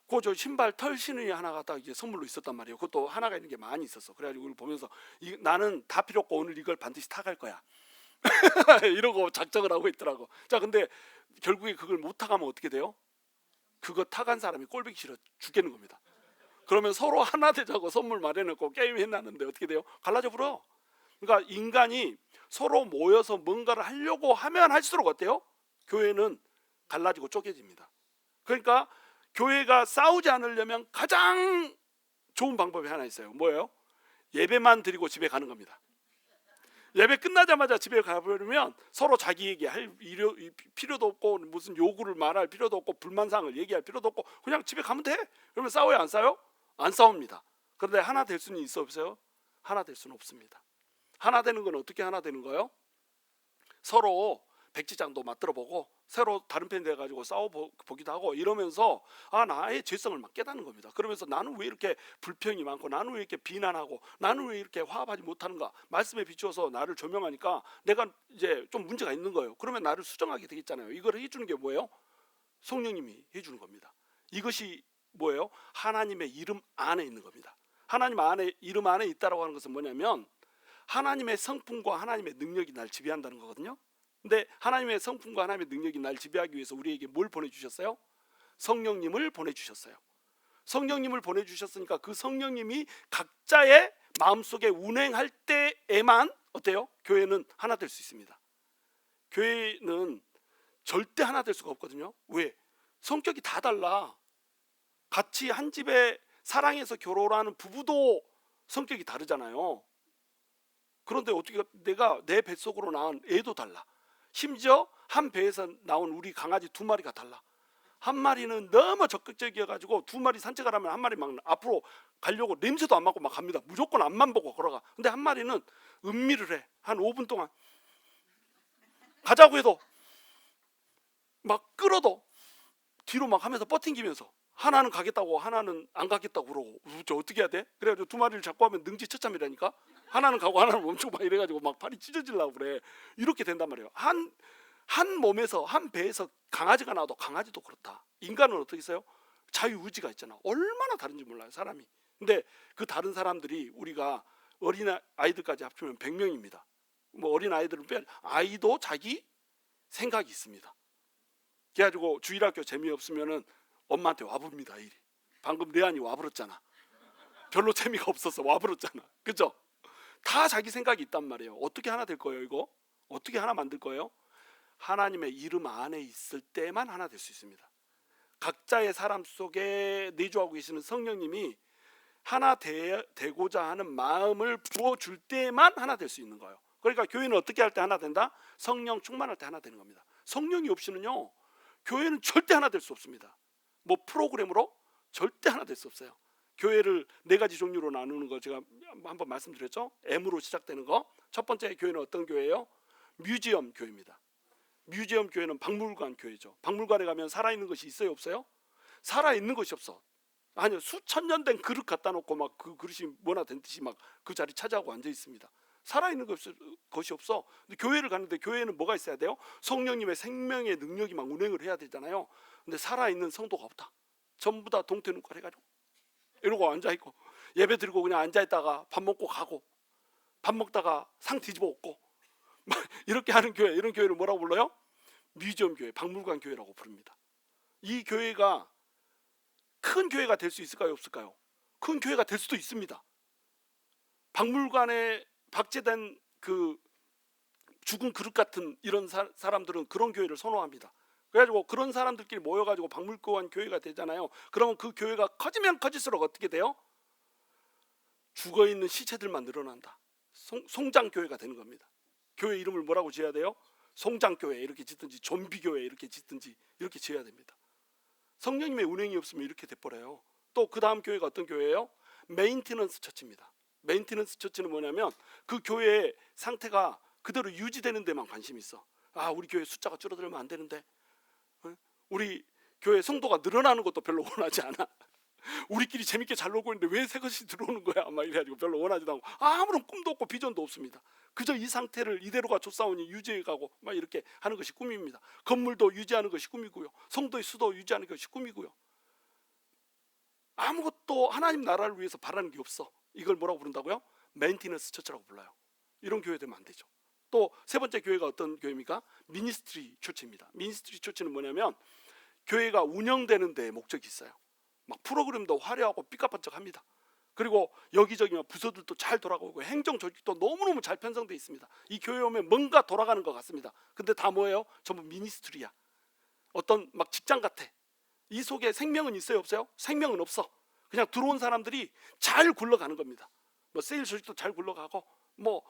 그 저 신발 털 신의 하나가 딱 이제 선물로 있었단 말이에요. 그것도 하나가 있는 게 많이 있었어. 그래가지고 이걸 보면서 나는 다 필요 없고 오늘 이걸 반드시 타갈 거야. 이러고 작정을 하고 있더라고. 자, 근데 결국에 그걸 못 타가면 어떻게 돼요? 그거 타간 사람이 꼴보기 싫어 죽겠는 겁니다. 그러면 서로 하나 되자고 선물 마련했고 게임 해놨는데 어떻게 돼요? 갈라져 버려. 그러니까 인간이 서로 모여서 뭔가를 하려고 하면 할수록 어때요? 교회는 갈라지고 쪼개집니다. 그러니까 교회가 싸우지 않으려면 가장 좋은 방법이 하나 있어요. 뭐예요? 예배만 드리고 집에 가는 겁니다. 예배 끝나자마자 집에 가버리면 서로 자기 얘기할 필요도 없고 무슨 요구를 말할 필요도 없고 불만사항을 얘기할 필요도 없고 그냥 집에 가면 돼. 그러면 싸워요 안 싸워요? 안 싸웁니다. 그런데 하나 될 수는 있어 없어요? 하나 될 수는 없습니다. 하나 되는 건 어떻게 하나 되는 거예요? 서로 백지장도 맞들어보고 새로 다른 편이 돼가지고 싸워보기도 하고 이러면서 나의 죄성을 막 깨닫는 겁니다. 그러면서 나는 왜 이렇게 불평이 많고 나는 왜 이렇게 비난하고 나는 왜 이렇게 화합하지 못하는가. 말씀에 비추어서 나를 조명하니까 내가 이제 좀 문제가 있는 거예요. 그러면 나를 수정하게 되겠잖아요. 이걸 해주는 게 뭐예요? 성령님이 해주는 겁니다. 이것이 뭐예요? 하나님의 이름 안에 있는 겁니다. 하나님 안에 이름 안에 있다라고 하는 것은 뭐냐면 하나님의 성품과 하나님의 능력이 날 지배한다는 거거든요. 근데 하나님의 성품과 하나님의 능력이 날 지배하기 위해서 우리에게 뭘 보내주셨어요? 성령님을 보내주셨어요. 성령님을 보내주셨으니까 그 성령님이 각자의 마음속에 운행할 때에만 어때요? 교회는 하나 될 수 있습니다. 교회는 절대 하나 될 수가 없거든요. 왜? 성격이 다 달라. 같이 한 집에 사랑해서 결혼하는 부부도 성격이 다르잖아요. 그런데 어떻게 내가 내 뱃속으로 낳은 애도 달라. 심지어 한 배에서 나온 우리 강아지 2마리가 달라. 한 마리는 너무 적극적이어가지고 2마리 산책을 하면 한 마리 막 앞으로 가려고 냄새도 안 맡고 막 갑니다. 무조건 앞만 보고 걸어가. 근데 한 마리는 음미를 해. 한 5분 동안 가자고 해도 막 끌어도 뒤로 막 하면서 버팅기면서 하나는 가겠다고 하나는 안 가겠다고 그러고 저 어떻게 해야 돼? 그래가지고 2마리를 잡고 하면 능지처참이라니까. 하나는 가고 하나는 멈추고 막 이래가지고 막 팔이 찢어지려고 그래. 이렇게 된단 말이에요. 한 몸에서 한 배에서 강아지가 나와도 강아지도 그렇다. 인간은 어떻게 있어요? 자유의지가 있잖아. 얼마나 다른지 몰라요 사람이. 근데 그 다른 사람들이 우리가 어린 아이들까지 합치면 100명입니다. 뭐 어린 아이들은 빼 아이도 자기 생각이 있습니다. 그래가지고 주일학교 재미없으면은 엄마한테 와봅니다. 이리. 방금 레안이 와버렸잖아. 별로 재미가 없어서 와버렸잖아. 그죠? 다 자기 생각이 있단 말이에요. 어떻게 하나 될 거예요 이거? 어떻게 하나 만들 거예요? 하나님의 이름 안에 있을 때만 하나 될 수 있습니다. 각자의 사람 속에 내주하고 계시는 성령님이 하나 되고자 하는 마음을 부어줄 때만 하나 될 수 있는 거예요. 그러니까 교회는 어떻게 할 때 하나 된다? 성령 충만할 때 하나 되는 겁니다. 성령이 없이는요 교회는 절대 하나 될 수 없습니다. 뭐 프로그램으로 절대 하나 될 수 없어요. 교회를 네 가지 종류로 나누는 거 제가 한번 말씀드렸죠. M으로 시작되는 거. 첫 번째 교회는 어떤 교회예요? 뮤지엄 교회입니다. 뮤지엄 교회는 박물관 교회죠. 박물관에 가면 살아있는 것이 있어요 없어요? 살아있는 것이 없어. 아니요, 수천 년 된 그릇 갖다 놓고 막 그 그릇이 뭐나 된 듯이 막 그 자리 차지하고 앉아 있습니다. 살아있는 것이 없어. 근데 교회를 가는데 교회는 뭐가 있어야 돼요? 성령님의 생명의 능력이 막 운행을 해야 되잖아요. 근데 살아있는 성도가 없다. 전부 다 동태눈깔 해가지고 이러고 앉아있고 예배 드리고 그냥 앉아있다가 밥 먹고 가고 밥 먹다가 상 뒤집어 엎고 이렇게 하는 교회, 이런 교회를 뭐라고 불러요? 뮤지엄 교회, 박물관 교회라고 부릅니다. 이 교회가 큰 교회가 될 수 있을까요 없을까요? 큰 교회가 될 수도 있습니다. 박물관에 박제된 그 죽은 그릇 같은 이런 사람들은 그런 교회를 선호합니다. 그래가지고 그런 사람들끼리 모여가지고 박물관 교회가 되잖아요. 그러면 그 교회가 커지면 커질수록 어떻게 돼요? 죽어있는 시체들만 늘어난다. 송장교회가 되는 겁니다. 교회 이름을 뭐라고 지어야 돼요? 송장교회 이렇게 짓든지 좀비교회 이렇게 짓든지 이렇게 지어야 됩니다. 성령님의 운행이 없으면 이렇게 돼버려요. 또 그 다음 교회가 어떤 교회예요? 메인티넌스 처치입니다. 메인티넌스 처치는 뭐냐면 그 교회의 상태가 그대로 유지되는 데만 관심이 있어. 아, 우리 교회 숫자가 줄어들면 안 되는데, 우리 교회 성도가 늘어나는 것도 별로 원하지 않아. 우리끼리 재밌게 잘 놀고 있는데 왜 새것이 들어오는 거야? 막 이래가지고 별로 원하지도 않고 아무런 꿈도 없고 비전도 없습니다. 그저 이 상태를 이대로가 좋사오니 유지해가고 막 이렇게 하는 것이 꿈입니다. 건물도 유지하는 것이 꿈이고요. 성도의 수도 유지하는 것이 꿈이고요. 아무것도 하나님 나라를 위해서 바라는 게 없어. 이걸 뭐라고 부른다고요? 메인티넌스 처치라고 불러요. 이런 교회 되면 안 되죠. 또 세 번째 교회가 어떤 교회입니까? 미니스트리 처치입니다. 미니스트리 처치는 뭐냐면 교회가 운영되는 데 목적이 있어요. 막 프로그램도 화려하고 삐까뻔쩍합니다. 그리고 여기저기 부서들도 잘 돌아가고 행정 조직도 너무너무 잘 편성되어 있습니다. 이 교회 오면 뭔가 돌아가는 것 같습니다. 근데 다 뭐예요? 전부 미니스트리야. 어떤 막 직장 같아. 이 속에 생명은 있어요 없어요? 생명은 없어. 그냥 들어온 사람들이 잘 굴러가는 겁니다. 뭐 세일 조직도 잘 굴러가고 뭐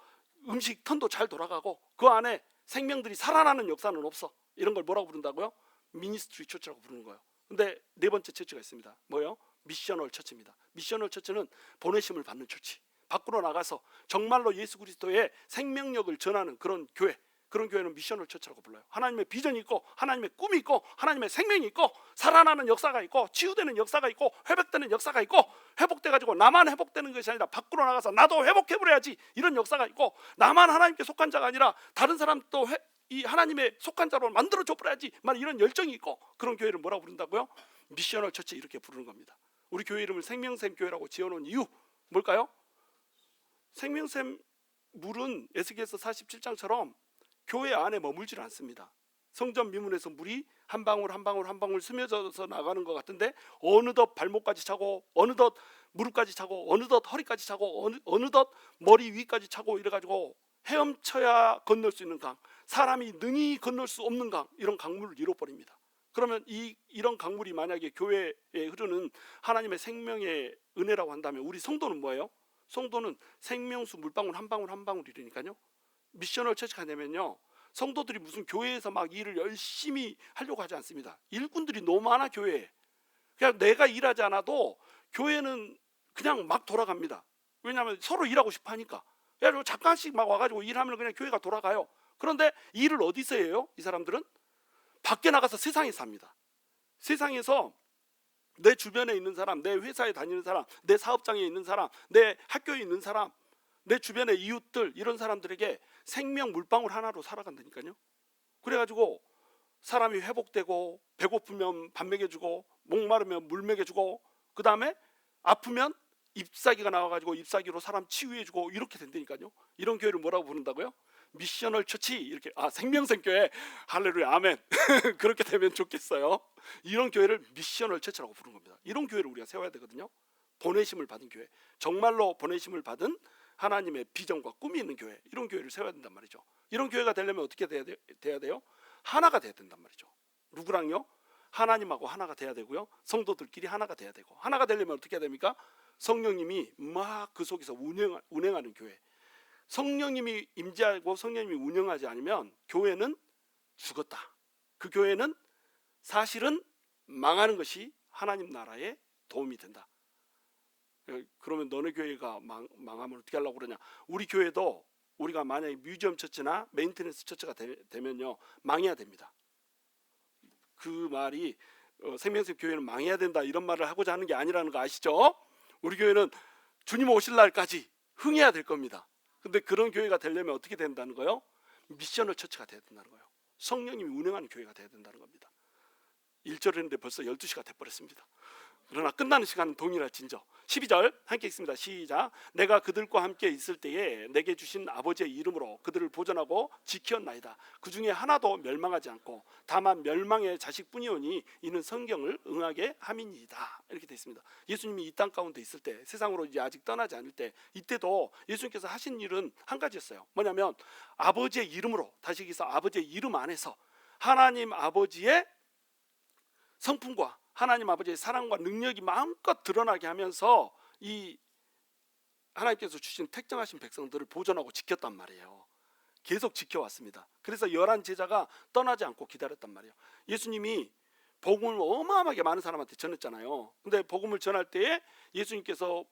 음식 턴도 잘 돌아가고 그 안에 생명들이 살아나는 역사는 없어. 이런 걸 뭐라고 부른다고요? 미니스트리 처치라고 부르는 거예요. 근데 네 번째 처치가 있습니다. 뭐예요? 미셔널 처치입니다. 미셔널 처치는 보내심을 받는 처치. 밖으로 나가서 정말로 예수 그리스도의 생명력을 전하는 그런 교회. 그런 교회는 미셔널 처치라고 불러요. 하나님의 비전이 있고 하나님의 꿈이 있고 하나님의 생명이 있고 살아나는 역사가 있고 치유되는 역사가 있고 회복되는 역사가 있고 회복돼가지고 나만 회복되는 것이 아니라 밖으로 나가서 나도 회복해버려야지 이런 역사가 있고 나만 하나님께 속한 자가 아니라 다른 사람도 이 하나님의 속한 자로 만들어줘 버려야지 막 이런 열정이 있고 그런 교회를 뭐라고 부른다고요? 미셔널 처치 이렇게 부르는 겁니다. 우리 교회 이름을 생명샘 교회라고 지어놓은 이유 뭘까요? 생명샘 물은 에스겔서 47장처럼 교회 안에 머물질 않습니다. 성전 미문에서 물이 한 방울 한 방울 한 방울 스며져서 나가는 것 같은데 어느덧 발목까지 차고 어느덧 무릎까지 차고 어느덧 허리까지 차고 어느덧 머리 위까지 차고 이래가지고 헤엄쳐야 건널 수 있는 강, 사람이 능히 건널 수 없는 강, 이런 강물을 잃어버립니다. 그러면 이런 강물이 만약에 교회에 흐르는 하나님의 생명의 은혜라고 한다면 우리 성도는 뭐예요? 성도는 생명수 물방울 한 방울 한 방울이라니까요. 미셔널 처치가 되면요 성도들이 무슨 교회에서 막 일을 열심히 하려고 하지 않습니다. 일꾼들이 너무 많아 교회에. 그냥 내가 일하지 않아도 교회는 그냥 막 돌아갑니다. 왜냐하면 서로 일하고 싶어 하니까. 그래서 잠깐씩 막 와가지고 일하면 그냥 교회가 돌아가요. 그런데 일을 어디서 해요? 이 사람들은 밖에 나가서 세상에서 합니다. 세상에서 내 주변에 있는 사람, 내 회사에 다니는 사람, 내 사업장에 있는 사람, 내 학교에 있는 사람, 내 주변의 이웃들, 이런 사람들에게 생명 물방울 하나로 살아간다니까요. 그래가지고 사람이 회복되고 배고프면 밥 먹여주고 목마르면 물 먹여주고 그 다음에 아프면 잎사귀가 나와가지고 잎사귀로 사람 치유해주고 이렇게 된다니까요. 이런 교회를 뭐라고 부른다고요? 미셔널 처치 이렇게 생명생교회 할렐루야 아멘 그렇게 되면 좋겠어요. 이런 교회를 미셔널 처치라고 부르는 겁니다. 이런 교회를 우리가 세워야 되거든요. 보내심을 받은 교회, 정말로 보내심을 받은 하나님의 비전과 꿈이 있는 교회, 이런 교회를 세워야 된단 말이죠. 이런 교회가 되려면 어떻게 돼야 돼요? 하나가 돼야 된단 말이죠. 누구랑요? 하나님하고 하나가 돼야 되고요. 성도들끼리 하나가 돼야 되고, 하나가 되려면 어떻게 해야 됩니까? 성령님이 막 그 속에서 운행하는 교회. 성령님이 임재하고 성령님이 운영하지 않으면 교회는 죽었다. 그 교회는 사실은 망하는 것이 하나님 나라에 도움이 된다. 그러면 너네 교회가 망하면 어떻게 하려고 그러냐? 우리 교회도 우리가 만약에 뮤지엄 처치나 메인테넌스 처치가 되면요 망해야 됩니다. 그 말이 생명수 교회는 망해야 된다 이런 말을 하고자 하는 게 아니라는 거 아시죠? 우리 교회는 주님 오실 날까지 흥해야 될 겁니다. 근데 그런 교회가 되려면 어떻게 된다는 거요? 미셔널 처치가 돼야 된다는 거예요. 성령님이 운영하는 교회가 돼야 된다는 겁니다. 1절 했는데 벌써 12시가 돼버렸습니다. 그러나 끝나는 시간은 동일할진저. 12절 함께 읽습니다. 시작. 내가 그들과 함께 있을 때에 내게 주신 아버지의 이름으로 그들을 보존하고 지켰나이다. 그 중에 하나도 멸망하지 않고 다만 멸망의 자식뿐이오니 이는 성경을 응하게 함이니이다. 이렇게 되어 있습니다. 예수님이 이 땅 가운데 있을 때, 세상으로 이제 아직 떠나지 않을 때, 이때도 예수님께서 하신 일은 한 가지였어요. 뭐냐면 아버지의 이름으로, 다시 얘기해서 아버지의 이름 안에서 하나님 아버지의 성품과 하나님 아버지의 사랑과 능력이 마음껏 드러나게 하면서 이 하나님께서 주신 택정하신 백성들을 보존하고 지켰단 말이에요. 계속 지켜왔습니다. 그래서 11 제자가 떠나지 않고 기다렸단 말이에요. 예수님이 복음을 어마어마하게 많은 사람한테 전했잖아요. 근데 복음을 전할 때에 예수님께서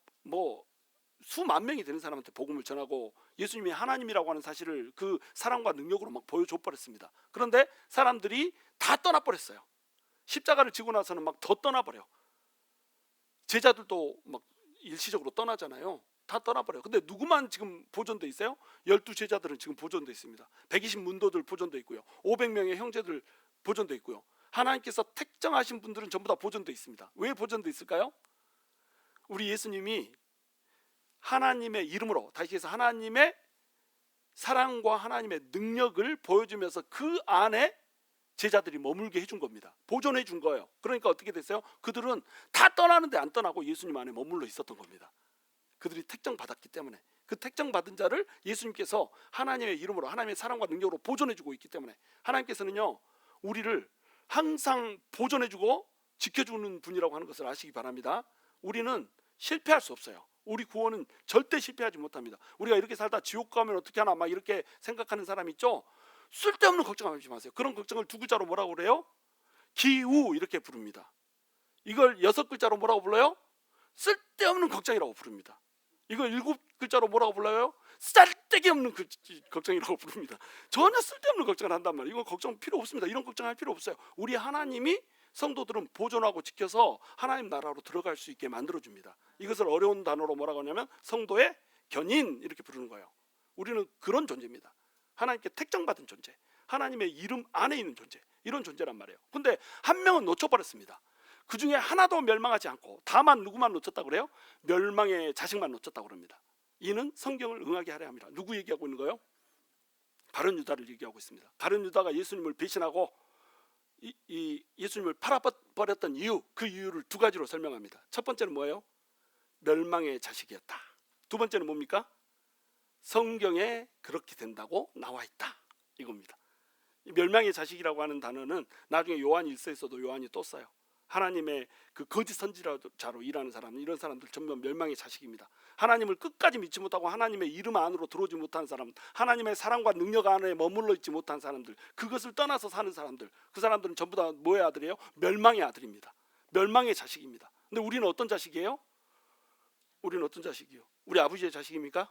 수만 명이 되는 사람한테 복음을 전하고 예수님이 하나님이라고 하는 사실을 그 사랑과 능력으로 막 보여줘 버렸습니다. 그런데 사람들이 다 떠나버렸어요. 십자가를 지고 나서는 막 더 떠나버려. 제자들도 막 일시적으로 떠나잖아요. 다 떠나버려요. 근데 누구만 지금 보존돼 있어요? 12 제자들은 지금 보존돼 있습니다. 120 문도들 보존돼 있고요. 500명의 형제들 보존돼 있고요. 하나님께서 택정하신 분들은 전부 다 보존돼 있습니다. 왜 보존돼 있을까요? 우리 예수님이 하나님의 이름으로, 다시 해서 하나님의 사랑과 하나님의 능력을 보여주면서 그 안에 제자들이 머물게 해준 겁니다. 보존해 준 거예요. 그러니까 어떻게 됐어요? 그들은 다 떠나는데 안 떠나고 예수님 안에 머물러 있었던 겁니다. 그들이 택정 받았기 때문에, 그 택정 받은 자를 예수님께서 하나님의 이름으로, 하나님의 사랑과 능력으로 보존해 주고 있기 때문에, 하나님께서는요 우리를 항상 보존해 주고 지켜주는 분이라고 하는 것을 아시기 바랍니다. 우리는 실패할 수 없어요. 우리 구원은 절대 실패하지 못합니다. 우리가 이렇게 살다 지옥 가면 어떻게 하나 막 이렇게 생각하는 사람 있죠? 쓸데없는 걱정하지 마세요. 그런 걱정을 2글자로 뭐라고 그래요? 기우 이렇게 부릅니다. 이걸 6글자로 뭐라고 불러요? 쓸데없는 걱정이라고 부릅니다. 이걸 7글자로 뭐라고 불러요? 쓸데기 없는 걱정이라고 부릅니다. 전혀 쓸데없는 걱정을 한단 말이에요. 이건 걱정 필요 없습니다. 이런 걱정할 필요 없어요. 우리 하나님이 성도들은 보존하고 지켜서 하나님 나라로 들어갈 수 있게 만들어줍니다. 이것을 어려운 단어로 뭐라고 하냐면 성도의 견인 이렇게 부르는 거예요. 우리는 그런 존재입니다. 하나님께 택정받은 존재, 하나님의 이름 안에 있는 존재, 이런 존재란 말이에요. 근데 한 명은 놓쳐버렸습니다. 그 중에 하나도 멸망하지 않고 다만 누구만 놓쳤다고 그래요? 멸망의 자식만 놓쳤다고 그럽니다. 이는 성경을 응하게 하려 함이라. 누구 얘기하고 있는 거예요? 가룟 유다를 얘기하고 있습니다. 가룟 유다가 예수님을 배신하고 예수님을 팔아버렸던 이유, 그 이유를 2가지로 설명합니다. 첫 번째는 뭐예요? 멸망의 자식이었다. 2번째는 뭡니까? 성경에 그렇게 된다고 나와 있다, 이겁니다. 멸망의 자식이라고 하는 단어는 나중에 요한 1서에서도 요한이 또 써요. 하나님의 그 거짓 선지자로 일하는 사람, 이런 사람들 전부 멸망의 자식입니다. 하나님을 끝까지 믿지 못하고 하나님의 이름 안으로 들어오지 못한 사람, 하나님의 사랑과 능력 안에 머물러 있지 못한 사람들, 그것을 떠나서 사는 사람들, 그 사람들은 전부 다 뭐의 아들이에요? 멸망의 아들입니다. 멸망의 자식입니다. 근데 우리는 어떤 자식이에요? 우리는 어떤 자식이에요? 우리 아버지의 자식입니까?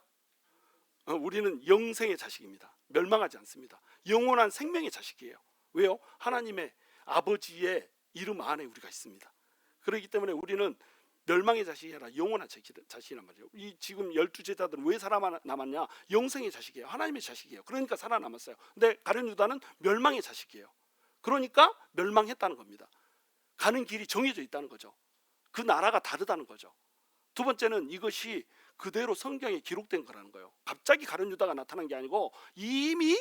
우리는 영생의 자식입니다. 멸망하지 않습니다. 영원한 생명의 자식이에요. 왜요? 하나님의 아버지의 이름 안에 우리가 있습니다. 그렇기 때문에 우리는 멸망의 자식이 아니라 영원한 자식이란 말이에요. 이 지금 12 제자들은 왜 살아남았냐? 영생의 자식이에요. 하나님의 자식이에요. 그러니까 살아남았어요. 근데 가룟 유다는 멸망의 자식이에요. 그러니까 멸망했다는 겁니다. 가는 길이 정해져 있다는 거죠. 그 나라가 다르다는 거죠. 2번째는 이것이 그대로 성경에 기록된 거라는 거예요. 갑자기 가룟 유다가 나타난 게 아니고 이미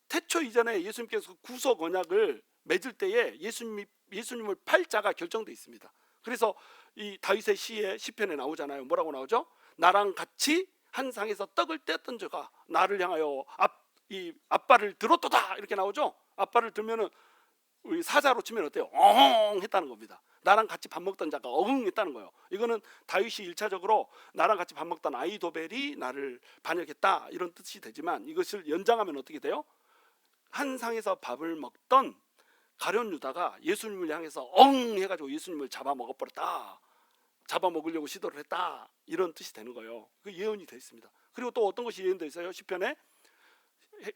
태초 이전에 예수님께서 구속 언약을 맺을 때에 예수님을 팔 자가 결정돼 있습니다. 그래서 이 다윗의 시편에 나오잖아요. 뭐라고 나오죠? 나랑 같이 한 상에서 떡을 떼었던 자가 나를 향하여 앞발을 들었도다 이렇게 나오죠. 앞발을 들면은 우리 사자로 치면 어때요? 어흥 했다는 겁니다. 나랑 같이 밥 먹던 자가 어흥 했다는 거예요. 이거는 다윗이 1차적으로 나랑 같이 밥 먹던 아이도벨이 나를 반역했다 이런 뜻이 되지만, 이것을 연장하면 어떻게 돼요? 한 상에서 밥을 먹던 가룟 유다가 예수님을 향해서 엉 해가지고 예수님을 잡아먹어버렸다, 잡아먹으려고 시도를 했다, 이런 뜻이 되는 거예요. 그 예언이 되어 있습니다. 그리고 또 어떤 것이 예언되어 있어요? 시편에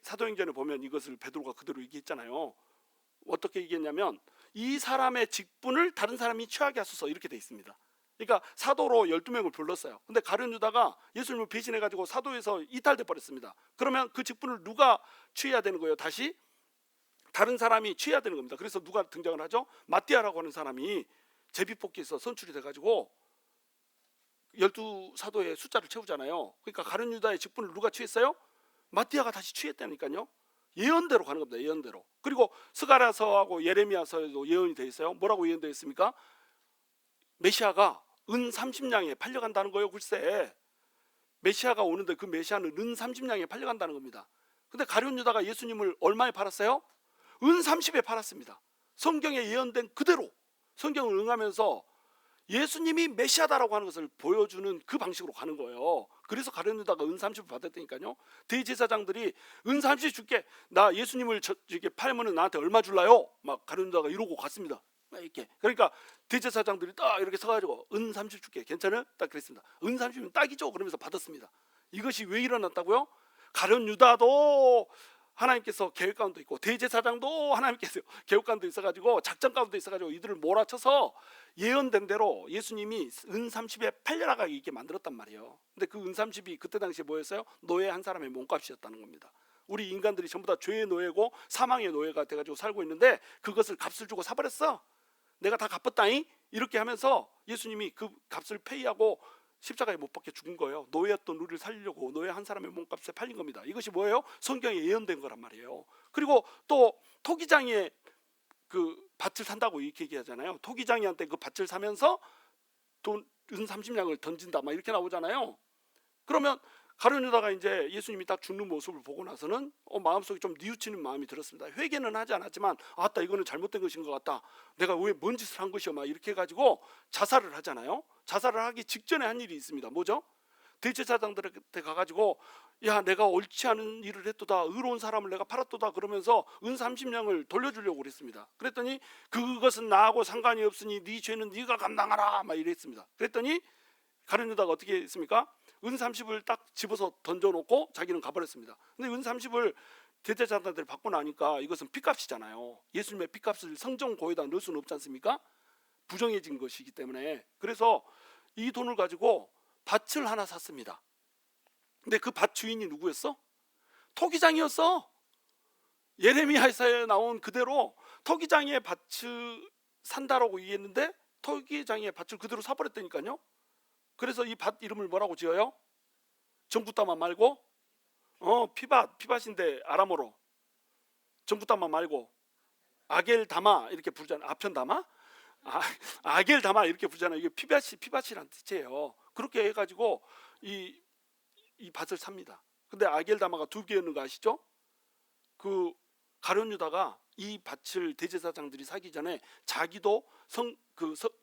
사도행전에 보면 이것을 베드로가 그대로 얘기했잖아요. 어떻게 얘기했냐면 이 사람의 직분을 다른 사람이 취하게 하소서 이렇게 돼 있습니다. 그러니까 사도로 12명을 불렀어요. 근데 가룟 유다가 예수님을 배신해가지고 사도에서 이탈돼 버렸습니다. 그러면 그 직분을 누가 취해야 되는 거예요? 다시 다른 사람이 취해야 되는 겁니다. 그래서 누가 등장을 하죠? 마띠아라고 하는 사람이 제비뽑기에서 선출이 돼가지고 12사도의 숫자를 채우잖아요. 그러니까 가룟 유다의 직분을 누가 취했어요? 마띠아가 다시 취했다니까요. 예언대로 가는 겁니다. 예언대로. 그리고 스가랴서하고 예레미야서에도 예언이 되어 있어요. 뭐라고 예언되어 있습니까? 메시아가 은 30냥에 팔려간다는 거예요. 글쎄, 메시아가 오는데 그 메시아는 은 30냥에 팔려간다는 겁니다. 근데 가룟 유다가 예수님을 얼마에 팔았어요? 은 30에 팔았습니다. 성경에 예언된 그대로 성경을 응하면서 예수님이 메시아다라고 하는 것을 보여주는 그 방식으로 가는 거예요. 그래서 가룟 유다가 은 30을 받았다니까요. 대제사장들이 은 30 줄게, 나 예수님을 이렇게 팔면은 나한테 얼마 줄라요? 막 가룟 유다가 이러고 갔습니다. 이렇게. 그러니까 대제사장들이 딱 이렇게 서가지고 은 30 줄게, 괜찮아요? 딱 그랬습니다. 은 30이면 딱이죠. 그러면서 받았습니다. 이것이 왜 일어났다고요? 가룟 유다도 하나님께서 계획 가운데 있고 대제사장도 하나님께서 계획 가운데 있어가지고 작전 가운데 있어가지고 이들을 몰아쳐서 예언된 대로 예수님이 은 30에 팔려나가게 이렇게 만들었단 말이에요. 근데 그 은 30이 그때 당시에 뭐였어요? 노예 한 사람의 몸값이었다는 겁니다. 우리 인간들이 전부 다 죄의 노예고 사망의 노예가 돼가지고 살고 있는데 그것을 값을 주고 사버렸어. 내가 다 갚았다잉? 이렇게 하면서 예수님이 그 값을 페이하고 십자가에 못 박혀 죽은 거예요. 노예였던 우리를 살리려고 노예 한 사람의 몸값에 팔린 겁니다. 이것이 뭐예요? 성경에 예언된 거란 말이에요. 그리고 또 토기장이의 그 밭을 산다고 이렇게 얘기하잖아요. 토기장이한테 그 밭을 사면서 돈 은 30냥을 던진다 막 이렇게 나오잖아요. 그러면 가룟 유다가 이제 예수님이 딱 죽는 모습을 보고 나서는 마음속에 좀 뉘우치는 마음이 들었습니다. 회개는 하지 않았지만 아따 이거는 잘못된 것인 것 같다, 내가 왜 뭔 짓을 한 것이오 막 이렇게 해가지고 자살을 하잖아요. 자살을 하기 직전에 한 일이 있습니다. 뭐죠? 대제사장들한테 가가지고 야 내가 옳지 않은 일을 했도다, 의로운 사람을 내가 팔았도다 그러면서 은 30냥을 돌려주려고 그랬습니다. 그랬더니 그것은 나하고 상관이 없으니 네 죄는 네가 감당하라 막 이랬습니다. 그랬더니 가룟 유다가 어떻게 했습니까? 은 30을 딱 집어서 던져놓고 자기는 가버렸습니다. 근데 은 30을 대제사장들이 받고 나니까 이것은 피값이잖아요. 예수님의 피값을 성전고에다 넣을 수는 없지 않습니까? 부정해진 것이기 때문에. 그래서 이 돈을 가지고 밭을 하나 샀습니다. 근데 그 밭 주인이 누구였어? 토기장이었어. 예레미야서에 나온 그대로 토기장의 밭을 산다라고 얘기했는데 토기장의 밭을 그대로 사버렸다니까요. 그래서 이 밭 이름을 뭐라고 지어요? 정부따마 말고 피밭인데 아람어로 정부따마 말고 아겔다마 이렇게 부르잖아요. 아편다마? 아겔다마 이렇게 부르잖아요. 이게 피밭이란 뜻이에요. 그렇게 해가지고 이 밭을 삽니다. 근데 아겔다마가 두 개였는 거 아시죠? 그 가룟 유다가 이 밭을 대제사장들이 사기 전에 자기도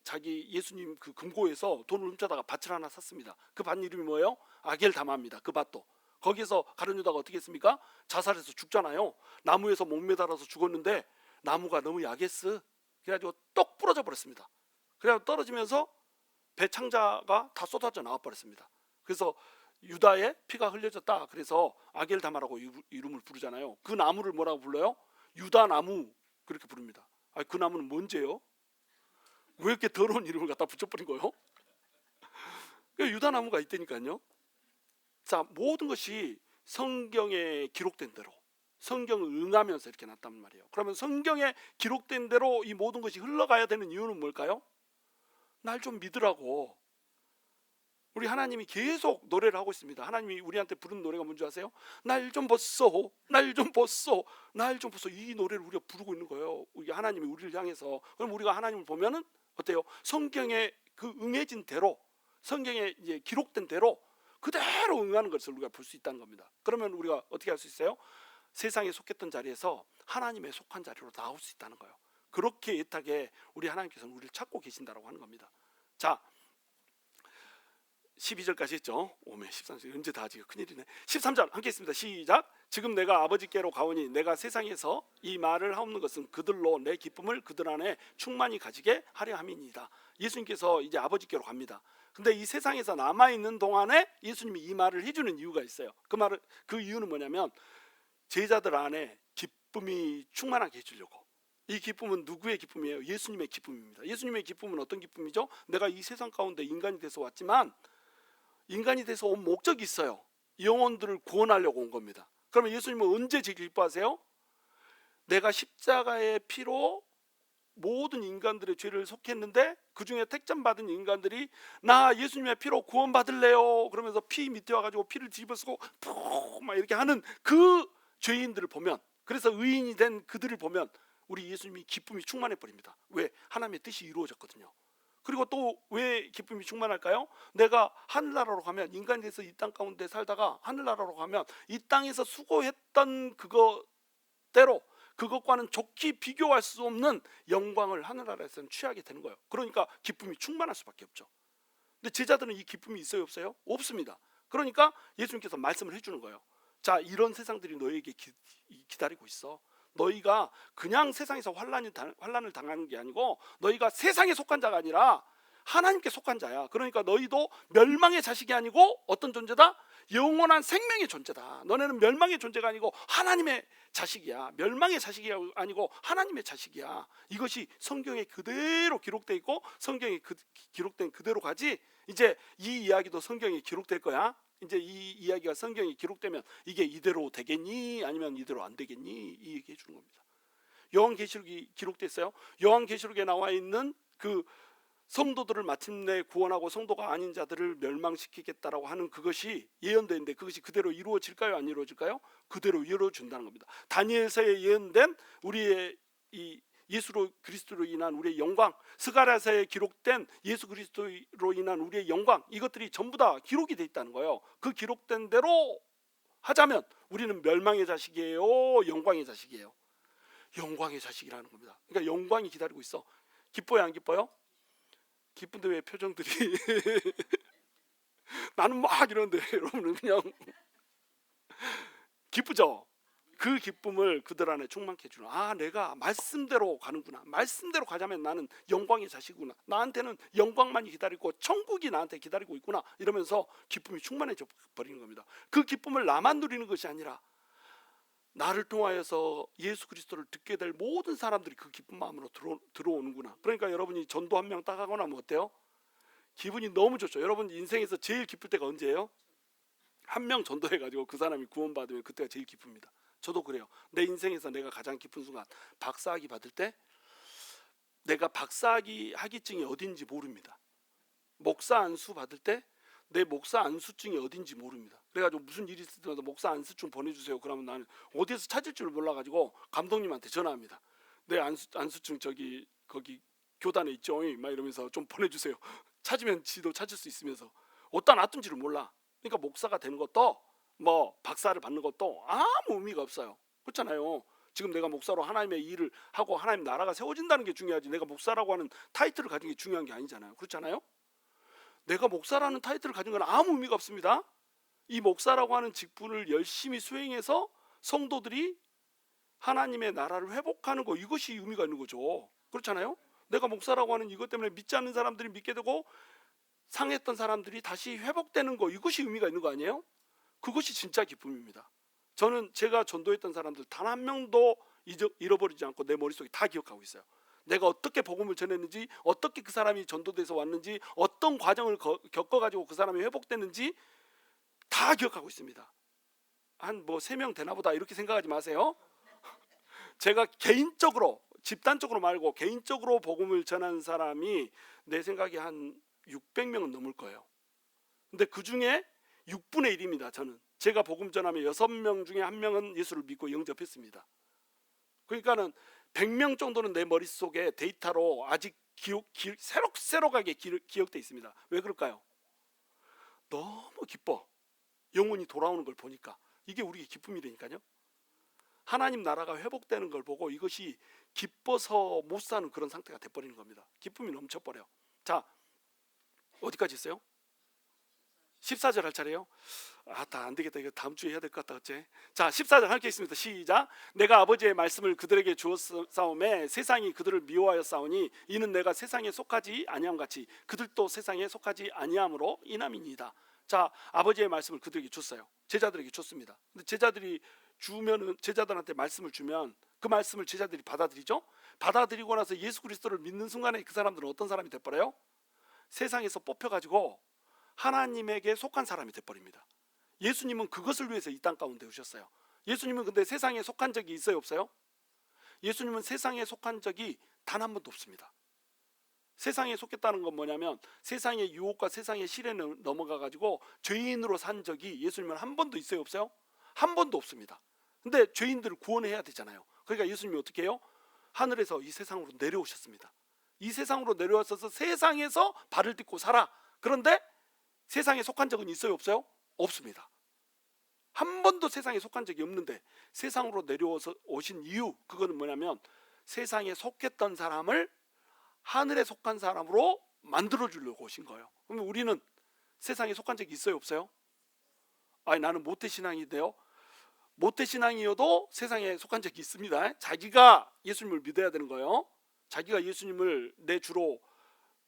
자기 예수님 그 금고에서 돈을 훔쳐다가 밭을 하나 샀습니다. 그 밭 이름이 뭐예요? 아겔다마입니다. 그 밭도. 거기에서 가룟 유다가 어떻게 했습니까? 자살해서 죽잖아요. 나무에서 목 매달아서 죽었는데 나무가 너무 약했어. 그래가지고 똑 부러져 버렸습니다. 그래서 떨어지면서 배 창자가 다 쏟아져 나와 버렸습니다. 그래서 유다의 피가 흘려졌다. 그래서 아겔다마라고 이름을 부르잖아요. 그 나무를 뭐라고 불러요? 유다나무 그렇게 부릅니다. 그 나무는 뭔지요? 왜 이렇게 더러운 이름을 갖다 붙여버린 거예요? 유다나무가 있다니까요. 자, 모든 것이 성경에 기록된 대로 성경을 응하면서 이렇게 났단 말이에요. 그러면 성경에 기록된 대로 이 모든 것이 흘러가야 되는 이유는 뭘까요? 날 좀 믿으라고. 우리 하나님이 계속 노래를 하고 있습니다. 하나님이 우리한테 부르는 노래가 뭔지 아세요? 날 좀 벗소, 날 좀 벗소, 날 좀 벗소. 이 노래를 우리가 부르고 있는 거예요. 우리 하나님이 우리를 향해서. 그럼 우리가 하나님을 보면은 어때요? 성경에 그 응해진 대로, 성경에 이제 기록된 대로 그대로 응하는 것을 우리가 볼 수 있다는 겁니다. 그러면 우리가 어떻게 할 수 있어요? 세상에 속했던 자리에서 하나님의 속한 자리로 나올 수 있다는 거예요. 그렇게 애타게 우리 하나님께서는 우리를 찾고 계신다라고 하는 겁니다. 자, 12절까지 했죠. 오메 13절 언제 다 하지? 큰일이네. 13절 함께 했습니다. 시작. 지금 내가 아버지께로 가오니 내가 세상에서 이 말을 하옵는 것은 그들로 내 기쁨을 그들 안에 충만히 가지게 하려 함이니이다. 예수님께서 이제 아버지께로 갑니다. 근데 이 세상에서 남아 있는 동안에 예수님이 이 말을 해주는 이유가 있어요. 그 이유는 뭐냐면 제자들 안에 기쁨이 충만하게 해주려고. 이 기쁨은 누구의 기쁨이에요? 예수님의 기쁨입니다. 예수님의 기쁨은 어떤 기쁨이죠? 내가 이 세상 가운데 인간이 돼서 왔지만 인간이 돼서 온 목적이 있어요. 영혼들을 구원하려고 온 겁니다. 그러면 예수님은 언제 제일 기뻐하세요? 내가 십자가의 피로 모든 인간들의 죄를 속했는데 그 중에 택점받은 인간들이 나 예수님의 피로 구원받을래요 그러면서 피 밑에 와가지고 피를 뒤집어 쓰고 푹 막 이렇게 하는 그 죄인들을 보면, 그래서 의인이 된 그들을 보면 우리 예수님이 기쁨이 충만해 버립니다. 왜? 하나님의 뜻이 이루어졌거든요. 그리고 또 왜 기쁨이 충만할까요? 내가 하늘나라로 가면, 인간이 돼서 이 땅 가운데 살다가 하늘나라로 가면 이 땅에서 수고했던 그것대로 그것과는 좋게 비교할 수 없는 영광을 하늘나라에서는 취하게 되는 거예요. 그러니까 기쁨이 충만할 수밖에 없죠. 근데 제자들은 이 기쁨이 있어요, 없어요? 없습니다. 그러니까 예수님께서 말씀을 해주는 거예요. 자, 이런 세상들이 너에게 기다리고 있어. 너희가 그냥 세상에서 환난을 당하는 게 아니고 너희가 세상에 속한 자가 아니라 하나님께 속한 자야. 그러니까 너희도 멸망의 자식이 아니고 어떤 존재다? 영원한 생명의 존재다. 너네는 멸망의 존재가 아니고 하나님의 자식이야. 멸망의 자식이 아니고 하나님의 자식이야. 이것이 성경에 그대로 기록되어 있고 성경에 기록된 그대로 가지. 이제 이 이야기도 성경에 기록될 거야. 이제 이 이야기가 성경에 기록되면 이게 이대로 되겠니? 아니면 이대로 안 되겠니? 이 얘기해 주는 겁니다. 요한계시록이 기록됐어요. 요한계시록에 나와 있는 그 성도들을 마침내 구원하고 성도가 아닌 자들을 멸망시키겠다라고 하는 그것이 예언되는데 그것이 그대로 이루어질까요? 안 이루어질까요? 그대로 이루어진다는 겁니다. 다니엘서에 예언된 우리의 이 예수 그리스도로 인한 우리의 영광, 스가랴서에 기록된 예수 그리스도로 인한 우리의 영광, 이것들이 전부 다 기록이 돼 있다는 거예요. 그 기록된 대로 하자면 우리는 멸망의 자식이에요, 영광의 자식이에요? 영광의 자식이라는 겁니다. 그러니까 영광이 기다리고 있어. 기뻐요, 안 기뻐요? 기쁜데 왜 표정들이 나는 막 이러는데 여러분은 그냥 기쁘죠? 그 기쁨을 그들 안에 충만케 해주는, 아, 내가 말씀대로 가는구나, 말씀대로 가자면 나는 영광의 자식이구나, 나한테는 영광만이 기다리고 천국이 나한테 기다리고 있구나, 이러면서 기쁨이 충만해져 버리는 겁니다. 그 기쁨을 나만 누리는 것이 아니라 나를 통하여서 예수 그리스도를 듣게 될 모든 사람들이 그 기쁜 마음으로 들어오는구나. 그러니까 여러분이 전도 한 명 딱 하고 나면 어때요? 기분이 너무 좋죠. 여러분 인생에서 제일 기쁠 때가 언제예요? 한 명 전도해가지고 그 사람이 구원받으면 그때가 제일 기쁩니다. 저도 그래요. 내 인생에서 내가 가장 기쁜 순간, 박사학위 받을 때 내가 박사학위 학위증이 어딘지 모릅니다. 목사 안수 받을 때 내 목사 안수증이 어딘지 모릅니다. 그래가지고 무슨 일이 있을 때마다 목사 안수증 보내주세요. 그러면 나는 어디에서 찾을 줄 몰라가지고 감독님한테 전화합니다. 내 안수증 저기 거기 교단에 있죠, 막 이러면서 좀 보내주세요. 찾으면 지도 찾을 수 있으면서 어디다 놔둔지를 몰라. 그러니까 목사가 되는 것도 뭐 박사를 받는 것도 아무 의미가 없어요. 그렇잖아요. 지금 내가 목사로 하나님의 일을 하고 하나님 나라가 세워진다는 게 중요하지, 내가 목사라고 하는 타이틀을 가진 게 중요한 게 아니잖아요. 그렇잖아요. 내가 목사라는 타이틀을 가진 건 아무 의미가 없습니다. 이 목사라고 하는 직분을 열심히 수행해서 성도들이 하나님의 나라를 회복하는 거, 이것이 의미가 있는 거죠. 그렇잖아요. 내가 목사라고 하는 이것 때문에 믿지 않는 사람들이 믿게 되고 상했던 사람들이 다시 회복되는 거, 이것이 의미가 있는 거 아니에요? 그것이 진짜 기쁨입니다. 저는 제가 전도했던 사람들 단 한 명도 잃어버리지 않고 내 머릿속에 다 기억하고 있어요. 내가 어떻게 복음을 전했는지, 어떻게 그 사람이 전도돼서 왔는지, 어떤 과정을 겪어가지고 그 사람이 회복됐는지 다 기억하고 있습니다. 한 뭐 3명 되나 보다 이렇게 생각하지 마세요. 제가 개인적으로, 집단적으로 말고 개인적으로 복음을 전한 사람이 내 생각에 한 600명은 넘을 거예요. 근데 그 중에 6분의 1입니다. 저는 제가 복음 전하면 6명 중에 1명은 예수를 믿고 영접했습니다. 그러니까는 100명 정도는 내 머릿속에 데이터로 아직 새록새록하게 기억돼 있습니다. 왜 그럴까요? 너무 기뻐. 영혼이 돌아오는 걸 보니까. 이게 우리의 기쁨이라니까요. 하나님 나라가 회복되는 걸 보고 이것이 기뻐서 못 사는 그런 상태가 돼버리는 겁니다. 기쁨이 넘쳐버려. 자, 어디까지 있어요? 14절 할 차례요? 다 안 되겠다. 이거 다음 주에 해야 될 것 같다. 어째? 자, 14절 함께 있습니다. 시작. 내가 아버지의 말씀을 그들에게 주었사오매 세상이 그들을 미워하였사오니 이는 내가 세상에 속하지 아니함 같이 그들도 세상에 속하지 아니함으로 인함이니이다. 자, 아버지의 말씀을 그들에게 줬어요. 제자들에게 줬습니다. 근데 제자들이 주면은 제자들한테 말씀을 주면 그 말씀을 제자들이 받아들이죠. 받아들이고 나서 예수 그리스도를 믿는 순간에 그 사람들은 어떤 사람이 돼버려요? 세상에서 뽑혀가지고 하나님에게 속한 사람이 돼버립니다. 예수님은 그것을 위해서 이 땅 가운데 오셨어요. 예수님은 근데 세상에 속한 적이 있어요, 없어요? 예수님은 세상에 속한 적이 단 한 번도 없습니다. 세상에 속했다는 건 뭐냐면 세상의 유혹과 세상의 시련에 넘어가가지고 죄인으로 산 적이 예수님은 한 번도 있어요, 없어요? 한 번도 없습니다. 근데 죄인들을 구원해야 되잖아요. 그러니까 예수님이 어떻게 해요? 하늘에서 이 세상으로 내려오셨습니다. 이 세상으로 내려와서 세상에서 발을 딛고 살아. 그런데 세상에 속한 적은 있어요, 없어요? 없습니다. 한 번도 세상에 속한 적이 없는데 세상으로 내려와서 오신 이유, 그거는 뭐냐면 세상에 속했던 사람을 하늘에 속한 사람으로 만들어 주려고 오신 거예요. 그러면 우리는 세상에 속한 적이 있어요, 없어요? 아니, 나는 모태신앙인데요. 모태신앙이어도 세상에 속한 적이 있습니다. 자기가 예수님을 믿어야 되는 거예요. 자기가 예수님을 내 주로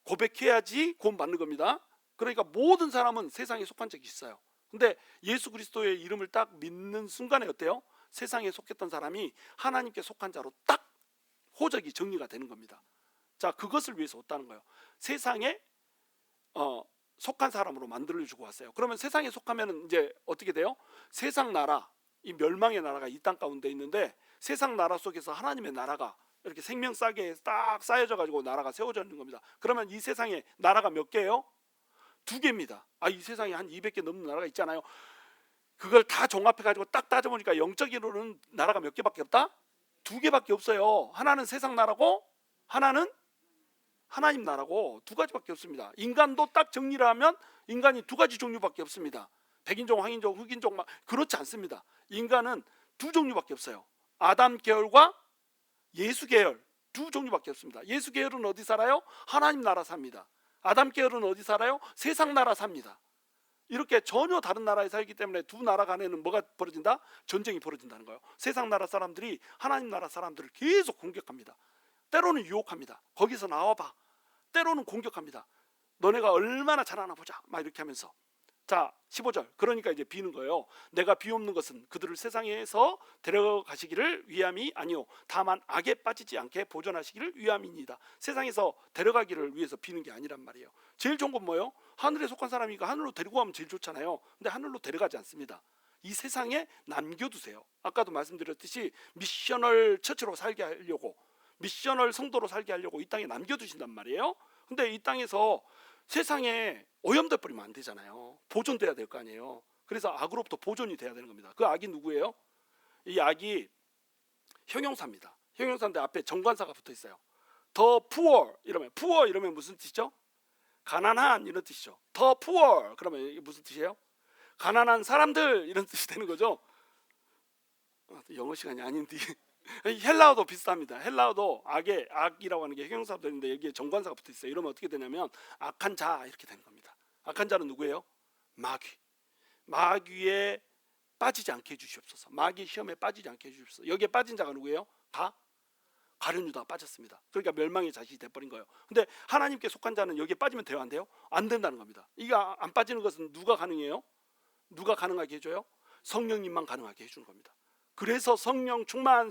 고백해야지 구원 받는 겁니다. 그러니까 모든 사람은 세상에 속한 적이 있어요. 근데 예수 그리스도의 이름을 딱 믿는 순간에 어때요? 세상에 속했던 사람이 하나님께 속한 자로 딱 호적이 정리가 되는 겁니다. 자, 그것을 위해서 왔다는 거예요. 세상에 속한 사람으로 만들어주고 왔어요. 그러면 세상에 속하면 이제 어떻게 돼요? 세상 나라, 이 멸망의 나라가 이 땅 가운데 있는데 세상 나라 속에서 하나님의 나라가 이렇게 생명싸게 딱 쌓여져 가지고 나라가 세워져 있는 겁니다. 그러면 이 세상에 나라가 몇 개예요? 2개입니다. 이 세상에 한 200개 넘는 나라가 있잖아요. 그걸 다 종합해 가지고 딱 따져보니까 영적으로는 나라가 몇 개밖에 없다? 2개밖에 없어요. 하나는 세상 나라고 하나는 하나님 나라고, 2가지밖에 없습니다. 인간도 딱 정리를 하면 인간이 2가지 종류밖에 없습니다. 백인종, 황인종, 흑인종 그렇지 않습니다. 인간은 2종류밖에 없어요. 아담 계열과 예수 계열 2종류밖에 없습니다. 예수 계열은 어디 살아요? 하나님 나라 삽니다. 아담 계열은 어디 살아요? 세상 나라 삽니다. 이렇게 전혀 다른 나라에 살기 때문에 두 나라 간에는 뭐가 벌어진다? 전쟁이 벌어진다는 거예요. 세상 나라 사람들이 하나님 나라 사람들을 계속 공격합니다. 때로는 유혹합니다. 거기서 나와봐. 때로는 공격합니다. 너네가 얼마나 잘하나 보자. 막 이렇게 하면서. 자, 15절. 그러니까 이제 비는 거예요. 내가 비옵는 것은 그들을 세상에서 데려가시기를 위함이 아니오 다만 악에 빠지지 않게 보존하시기를 위함이니이다. 세상에서 데려가기를 위해서 비는 게 아니란 말이에요. 제일 좋은 건 뭐예요? 하늘에 속한 사람이니까 하늘로 데리고 가면 제일 좋잖아요. 근데 하늘로 데려가지 않습니다. 이 세상에 남겨두세요. 아까도 말씀드렸듯이 미셔널 처치로 살게 하려고, 미셔널 성도로 살게 하려고 이 땅에 남겨두신단 말이에요. 근데 이 땅에서 세상에 오염돼 버리면 안 되잖아요. 보존돼야 될 거 아니에요. 그래서 악으로부터 보존이 돼야 되는 겁니다. 그 악이 누구예요? 이 악이 형용사입니다. 형용사인데 앞에 정관사가 붙어 있어요. The poor 이러면 무슨 뜻이죠? 가난한 이런 뜻이죠. The poor 그러면 이게 무슨 뜻이에요? 가난한 사람들 이런 뜻이 되는 거죠. 영어 시간이 아닌데 헬라어도 비슷합니다. 헬라어도 악이라고 하는 게 형용사도 있는데 여기에 정관사가 붙어 있어요. 이러면 어떻게 되냐면 악한 자 이렇게 되는 겁니다. 악한 자는 누구예요? 마귀에 빠지지 않게 해주시옵소서. 마귀 시험에 빠지지 않게 해주시옵소서. 여기에 빠진 자가 누구예요? 가룟 유다가 빠졌습니다. 그러니까 멸망의 자식이 돼버린 거예요. 근데 하나님께 속한 자는 여기에 빠지면 돼요, 안 돼요? 안 된다는 겁니다. 이게 안 빠지는 것은 누가 가능해요? 누가 가능하게 해줘요? 성령님만 가능하게 해주는 겁니다. 그래서 성령 충만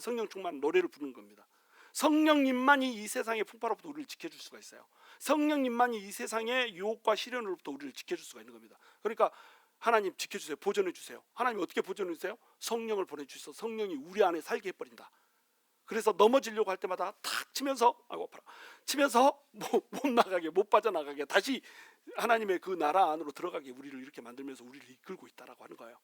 노래를 부르는 겁니다. 성령님만이 이 세상의 풍파로부터 우리를 지켜줄 수가 있어요. 성령님만이 이 세상의 유혹과 시련으로부터 우리를 지켜줄 수가 있는 겁니다. 그러니까 하나님 지켜주세요. 보존해 주세요. 하나님 어떻게 보존해 주세요? 성령을 보내주셔서 성령이 우리 안에 살게 해버린다. 그래서 넘어지려고 할 때마다 탁 치면서 못 나가게, 못 빠져나가게 다시 하나님의 그 나라 안으로 들어가게 우리를 이렇게 만들면서 우리를 이끌고 있다라고 하는 거예요.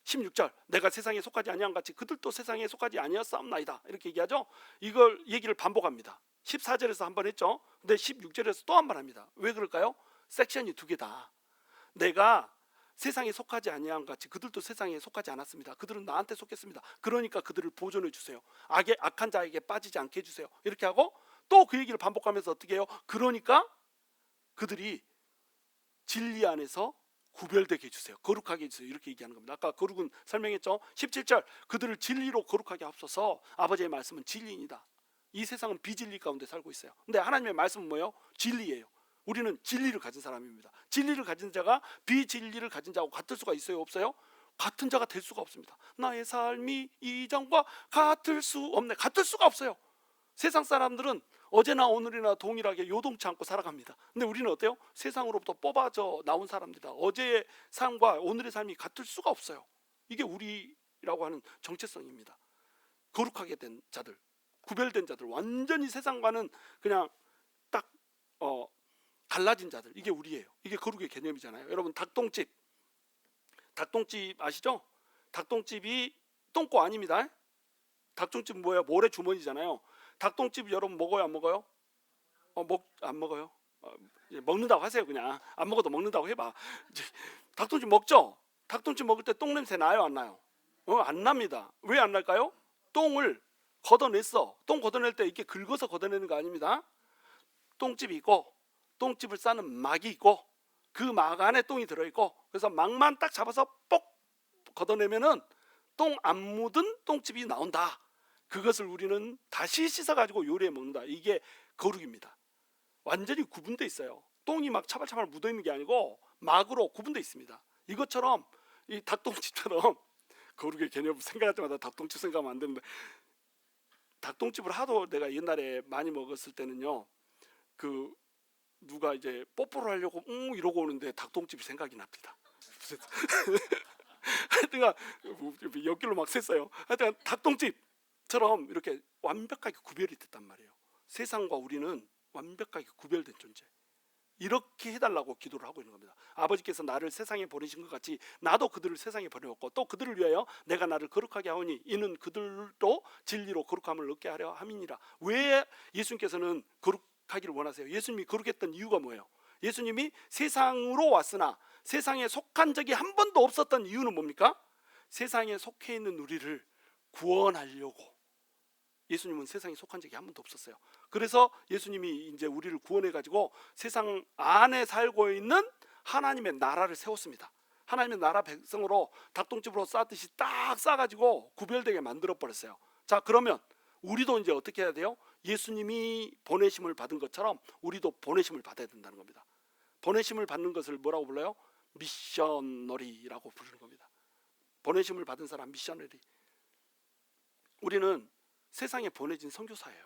16절 내가 세상에 속하지 아니한 같이 그들도 세상에 속하지 아니하였사옵나이다 이렇게 얘기하죠. 이걸 얘기를 반복합니다. 14절에서 한 번 했죠. 근데 16절에서 또 한 번 합니다. 왜 그럴까요? 섹션이 두 개다. 내가 세상에 속하지 아니한 같이 그들도 세상에 속하지 않았습니다. 그들은 나한테 속했습니다. 그러니까 그들을 보존해 주세요. 악한 자에게 빠지지 않게 해주세요. 이렇게 하고 또 그 얘기를 반복하면서 어떻게 해요? 그러니까 그들이 진리 안에서 구별되게 해주세요. 거룩하게 해주세요. 이렇게 얘기하는 겁니다. 아까 거룩은 설명했죠. 17절 그들을 진리로 거룩하게 하옵소서. 아버지의 말씀은 진리입니다. 이 세상은 비진리 가운데 살고 있어요. 근데 하나님의 말씀은 뭐예요? 진리예요. 우리는 진리를 가진 사람입니다. 진리를 가진 자가 비진리를 가진 자하고 같을 수가 있어요? 없어요? 같은 자가 될 수가 없습니다. 나의 삶이 이전과 같을 수 없네. 같을 수가 없어요. 세상 사람들은 어제나 오늘이나 동일하게 요동치 않고 살아갑니다. 근데 우리는 어때요? 세상으로부터 뽑아져 나온 사람들이다. 어제의 삶과 오늘의 삶이 같을 수가 없어요. 이게 우리라고 하는 정체성입니다. 거룩하게 된 자들, 구별된 자들, 완전히 세상과는 그냥 딱 갈라진 자들, 이게 우리예요. 이게 거룩의 개념이잖아요. 여러분 닭똥집 아시죠? 닭똥집이 똥꼬 아닙니다. 닭똥집 뭐예요? 모래 주머니잖아요. 닭똥집 여러분 먹어요 안 먹어요? 안 먹어요? 먹는다고 하세요. 그냥 안 먹어도 먹는다고 해봐. 닭똥집 먹죠? 닭똥집 먹을 때 똥냄새 나요 안 나요? 안 납니다. 왜 안 날까요? 똥을 걷어냈어. 똥 걷어낼 때 이렇게 긁어서 걷어내는 거 아닙니다. 똥집이 있고 똥집을 싸는 막이 있고 그 막 안에 똥이 들어있고 그래서 막만 딱 잡아서 뽁 걷어내면은 똥 안 묻은 똥집이 나온다. 그것을 우리는 다시 씻어가지고 요리해 먹는다. 이게 거룩입니다. 완전히 구분되어 있어요. 똥이 막 차발차발 묻어있는 게 아니고 막으로 구분되어 있습니다. 이것처럼 이 닭똥집처럼 거룩의 개념 생각할 때마다 닭똥집 생각하면 안 되는데 닭똥집을 하도 내가 옛날에 많이 먹었을 때는요. 그 누가 이제 뽀뽀를 하려고 이러고 오는데 닭똥집이 생각이 납니다. 하여튼가 옆길로 막 샜어요. 하여튼 닭똥집처럼 이렇게 완벽하게 구별이 됐단 말이에요. 세상과 우리는 완벽하게 구별된 존재. 이렇게 해달라고 기도를 하고 있는 겁니다. 아버지께서 나를 세상에 보내신 것 같이 나도 그들을 세상에 보내었고 또 그들을 위하여 내가 나를 거룩하게 하오니 이는 그들도 진리로 거룩함을 얻게 하려 함이니라. 왜 예수님께서는 거룩하기를 원하세요? 예수님이 거룩했던 이유가 뭐예요? 예수님이 세상으로 왔으나 세상에 속한 적이 한 번도 없었던 이유는 뭡니까? 세상에 속해 있는 우리를 구원하려고. 예수님은 세상에 속한 적이 한 번도 없었어요. 그래서 예수님이 이제 우리를 구원해 가지고 세상 안에 살고 있는 하나님의 나라를 세웠습니다. 하나님의 나라 백성으로 닭똥집으로 싸듯이 딱 싸가지고 구별되게 만들어 버렸어요. 자, 그러면 우리도 이제 어떻게 해야 돼요? 예수님이 보내심을 받은 것처럼 우리도 보내심을 받아야 된다는 겁니다. 보내심을 받는 것을 뭐라고 불러요? 미셔너리라고 부르는 겁니다. 보내심을 받은 사람 미셔너리. 우리는 세상에 보내진 선교사예요.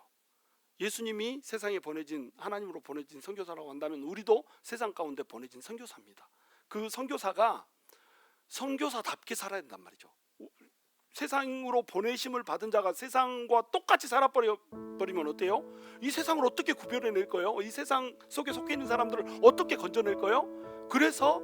예수님이 세상에 보내진 하나님으로 보내진 선교사라고 한다면 우리도 세상 가운데 보내진 선교사입니다. 그 선교사가 선교사답게 살아야 된단 말이죠. 세상으로 보내심을 받은 자가 세상과 똑같이 살아버리면 어때요? 이 세상을 어떻게 구별해낼 거예요? 이 세상 속에 속해 있는 사람들을 어떻게 건져낼 거예요? 그래서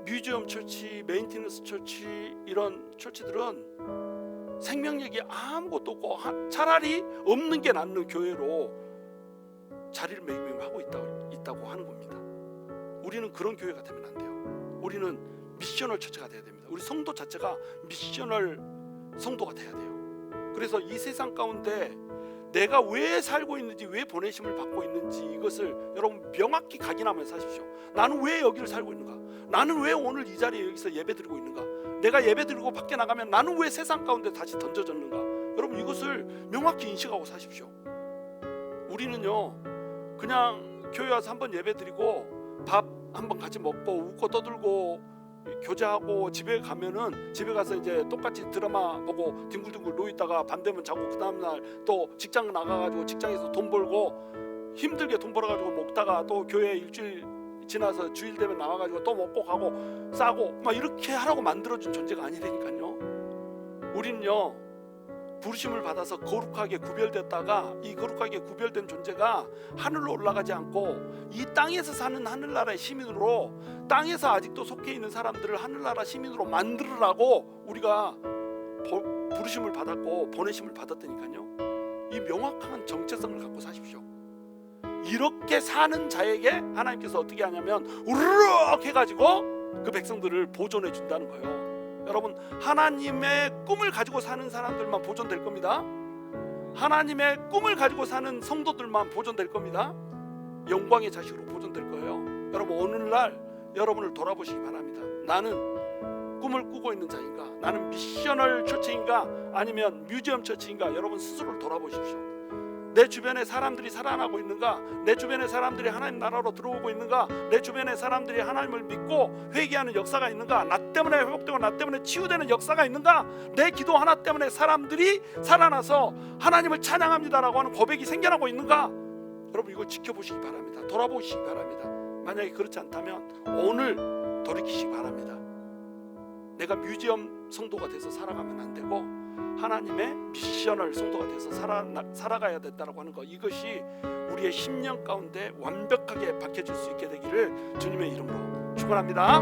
뮤지엄 처치, 메인티너스 처치 이런 처치들은 생명력이 아무것도 없고 차라리 없는 게 낫는 교회로 자리를 매김하고 있다고 하는 겁니다. 우리는 그런 교회가 되면 안 돼요. 우리는 미셔널 처치가 돼야 됩니다. 우리 성도 자체가 미셔널 성도가 돼야 돼요. 그래서 이 세상 가운데 내가 왜 살고 있는지, 왜 보내심을 받고 있는지 이것을 여러분 명확히 각인하면서 사십시오. 나는 왜 여기를 살고 있는가? 나는 왜 오늘 이 자리에 여기서 예배드리고 있는가? 내가 예배드리고 밖에 나가면 나는 왜 세상 가운데 다시 던져졌는가? 여러분 이것을 명확히 인식하고 사십시오. 우리는요 그냥 교회 와서 한번 예배드리고 밥 한번 같이 먹고 웃고 떠들고 교제하고 집에 가면은 집에 가서 이제 똑같이 드라마 보고 뒹굴뒹굴 누워있다가 밤 되면 자고 그 다음날 또 직장 나가가지고 직장에서 돈 벌고 힘들게 돈 벌어가지고 먹다가 또 교회 일주일 지나서 주일 되면 나와가지고 또 먹고 가고 싸고 막 이렇게 하라고 만들어준 존재가 아니라니까요. 우리는요 부르심을 받아서 거룩하게 구별됐다가 이 거룩하게 구별된 존재가 하늘로 올라가지 않고 이 땅에서 사는 하늘나라의 시민으로, 땅에서 아직도 속해 있는 사람들을 하늘나라 시민으로 만들으라고 우리가 부르심을 받았고 보내심을 받았다니까요. 이 명확한 정체성을 갖고 사십시오. 이렇게 사는 자에게 하나님께서 어떻게 하냐면 우르르 해가지고 그 백성들을 보존해 준다는 거예요. 여러분, 하나님의 꿈을 가지고 사는 사람들만 보존될 겁니다. 하나님의 꿈을 가지고 사는 성도들만 보존될 겁니다. 영광의 자식으로 보존될 거예요. 여러분, 오늘날 여러분을 돌아보시기 바랍니다. 나는 꿈을 꾸고 있는 자인가? 나는 미셔널 처치인가? 아니면 뮤지엄 처치인가? 여러분 스스로를 돌아보십시오. 내 주변에 사람들이 살아나고 있는가? 내 주변에 사람들이 하나님 나라로 들어오고 있는가? 내 주변에 사람들이 하나님을 믿고 회개하는 역사가 있는가? 나 때문에 회복되고 나 때문에 치유되는 역사가 있는가? 내 기도 하나 때문에 사람들이 살아나서 하나님을 찬양합니다라고 하는 고백이 생겨나고 있는가? 여러분, 이거 지켜보시기 바랍니다. 돌아보시기 바랍니다. 만약에 그렇지 않다면 오늘 돌이키시기 바랍니다. 내가 뮤지엄 성도가 돼서 살아가면 안 되고 하나님의 미셔널 성도가 돼서 살아가야 된다고 하는 것, 이것이 우리의 심령 가운데 완벽하게 박혀질 수 있게 되기를 주님의 이름으로 축원합니다.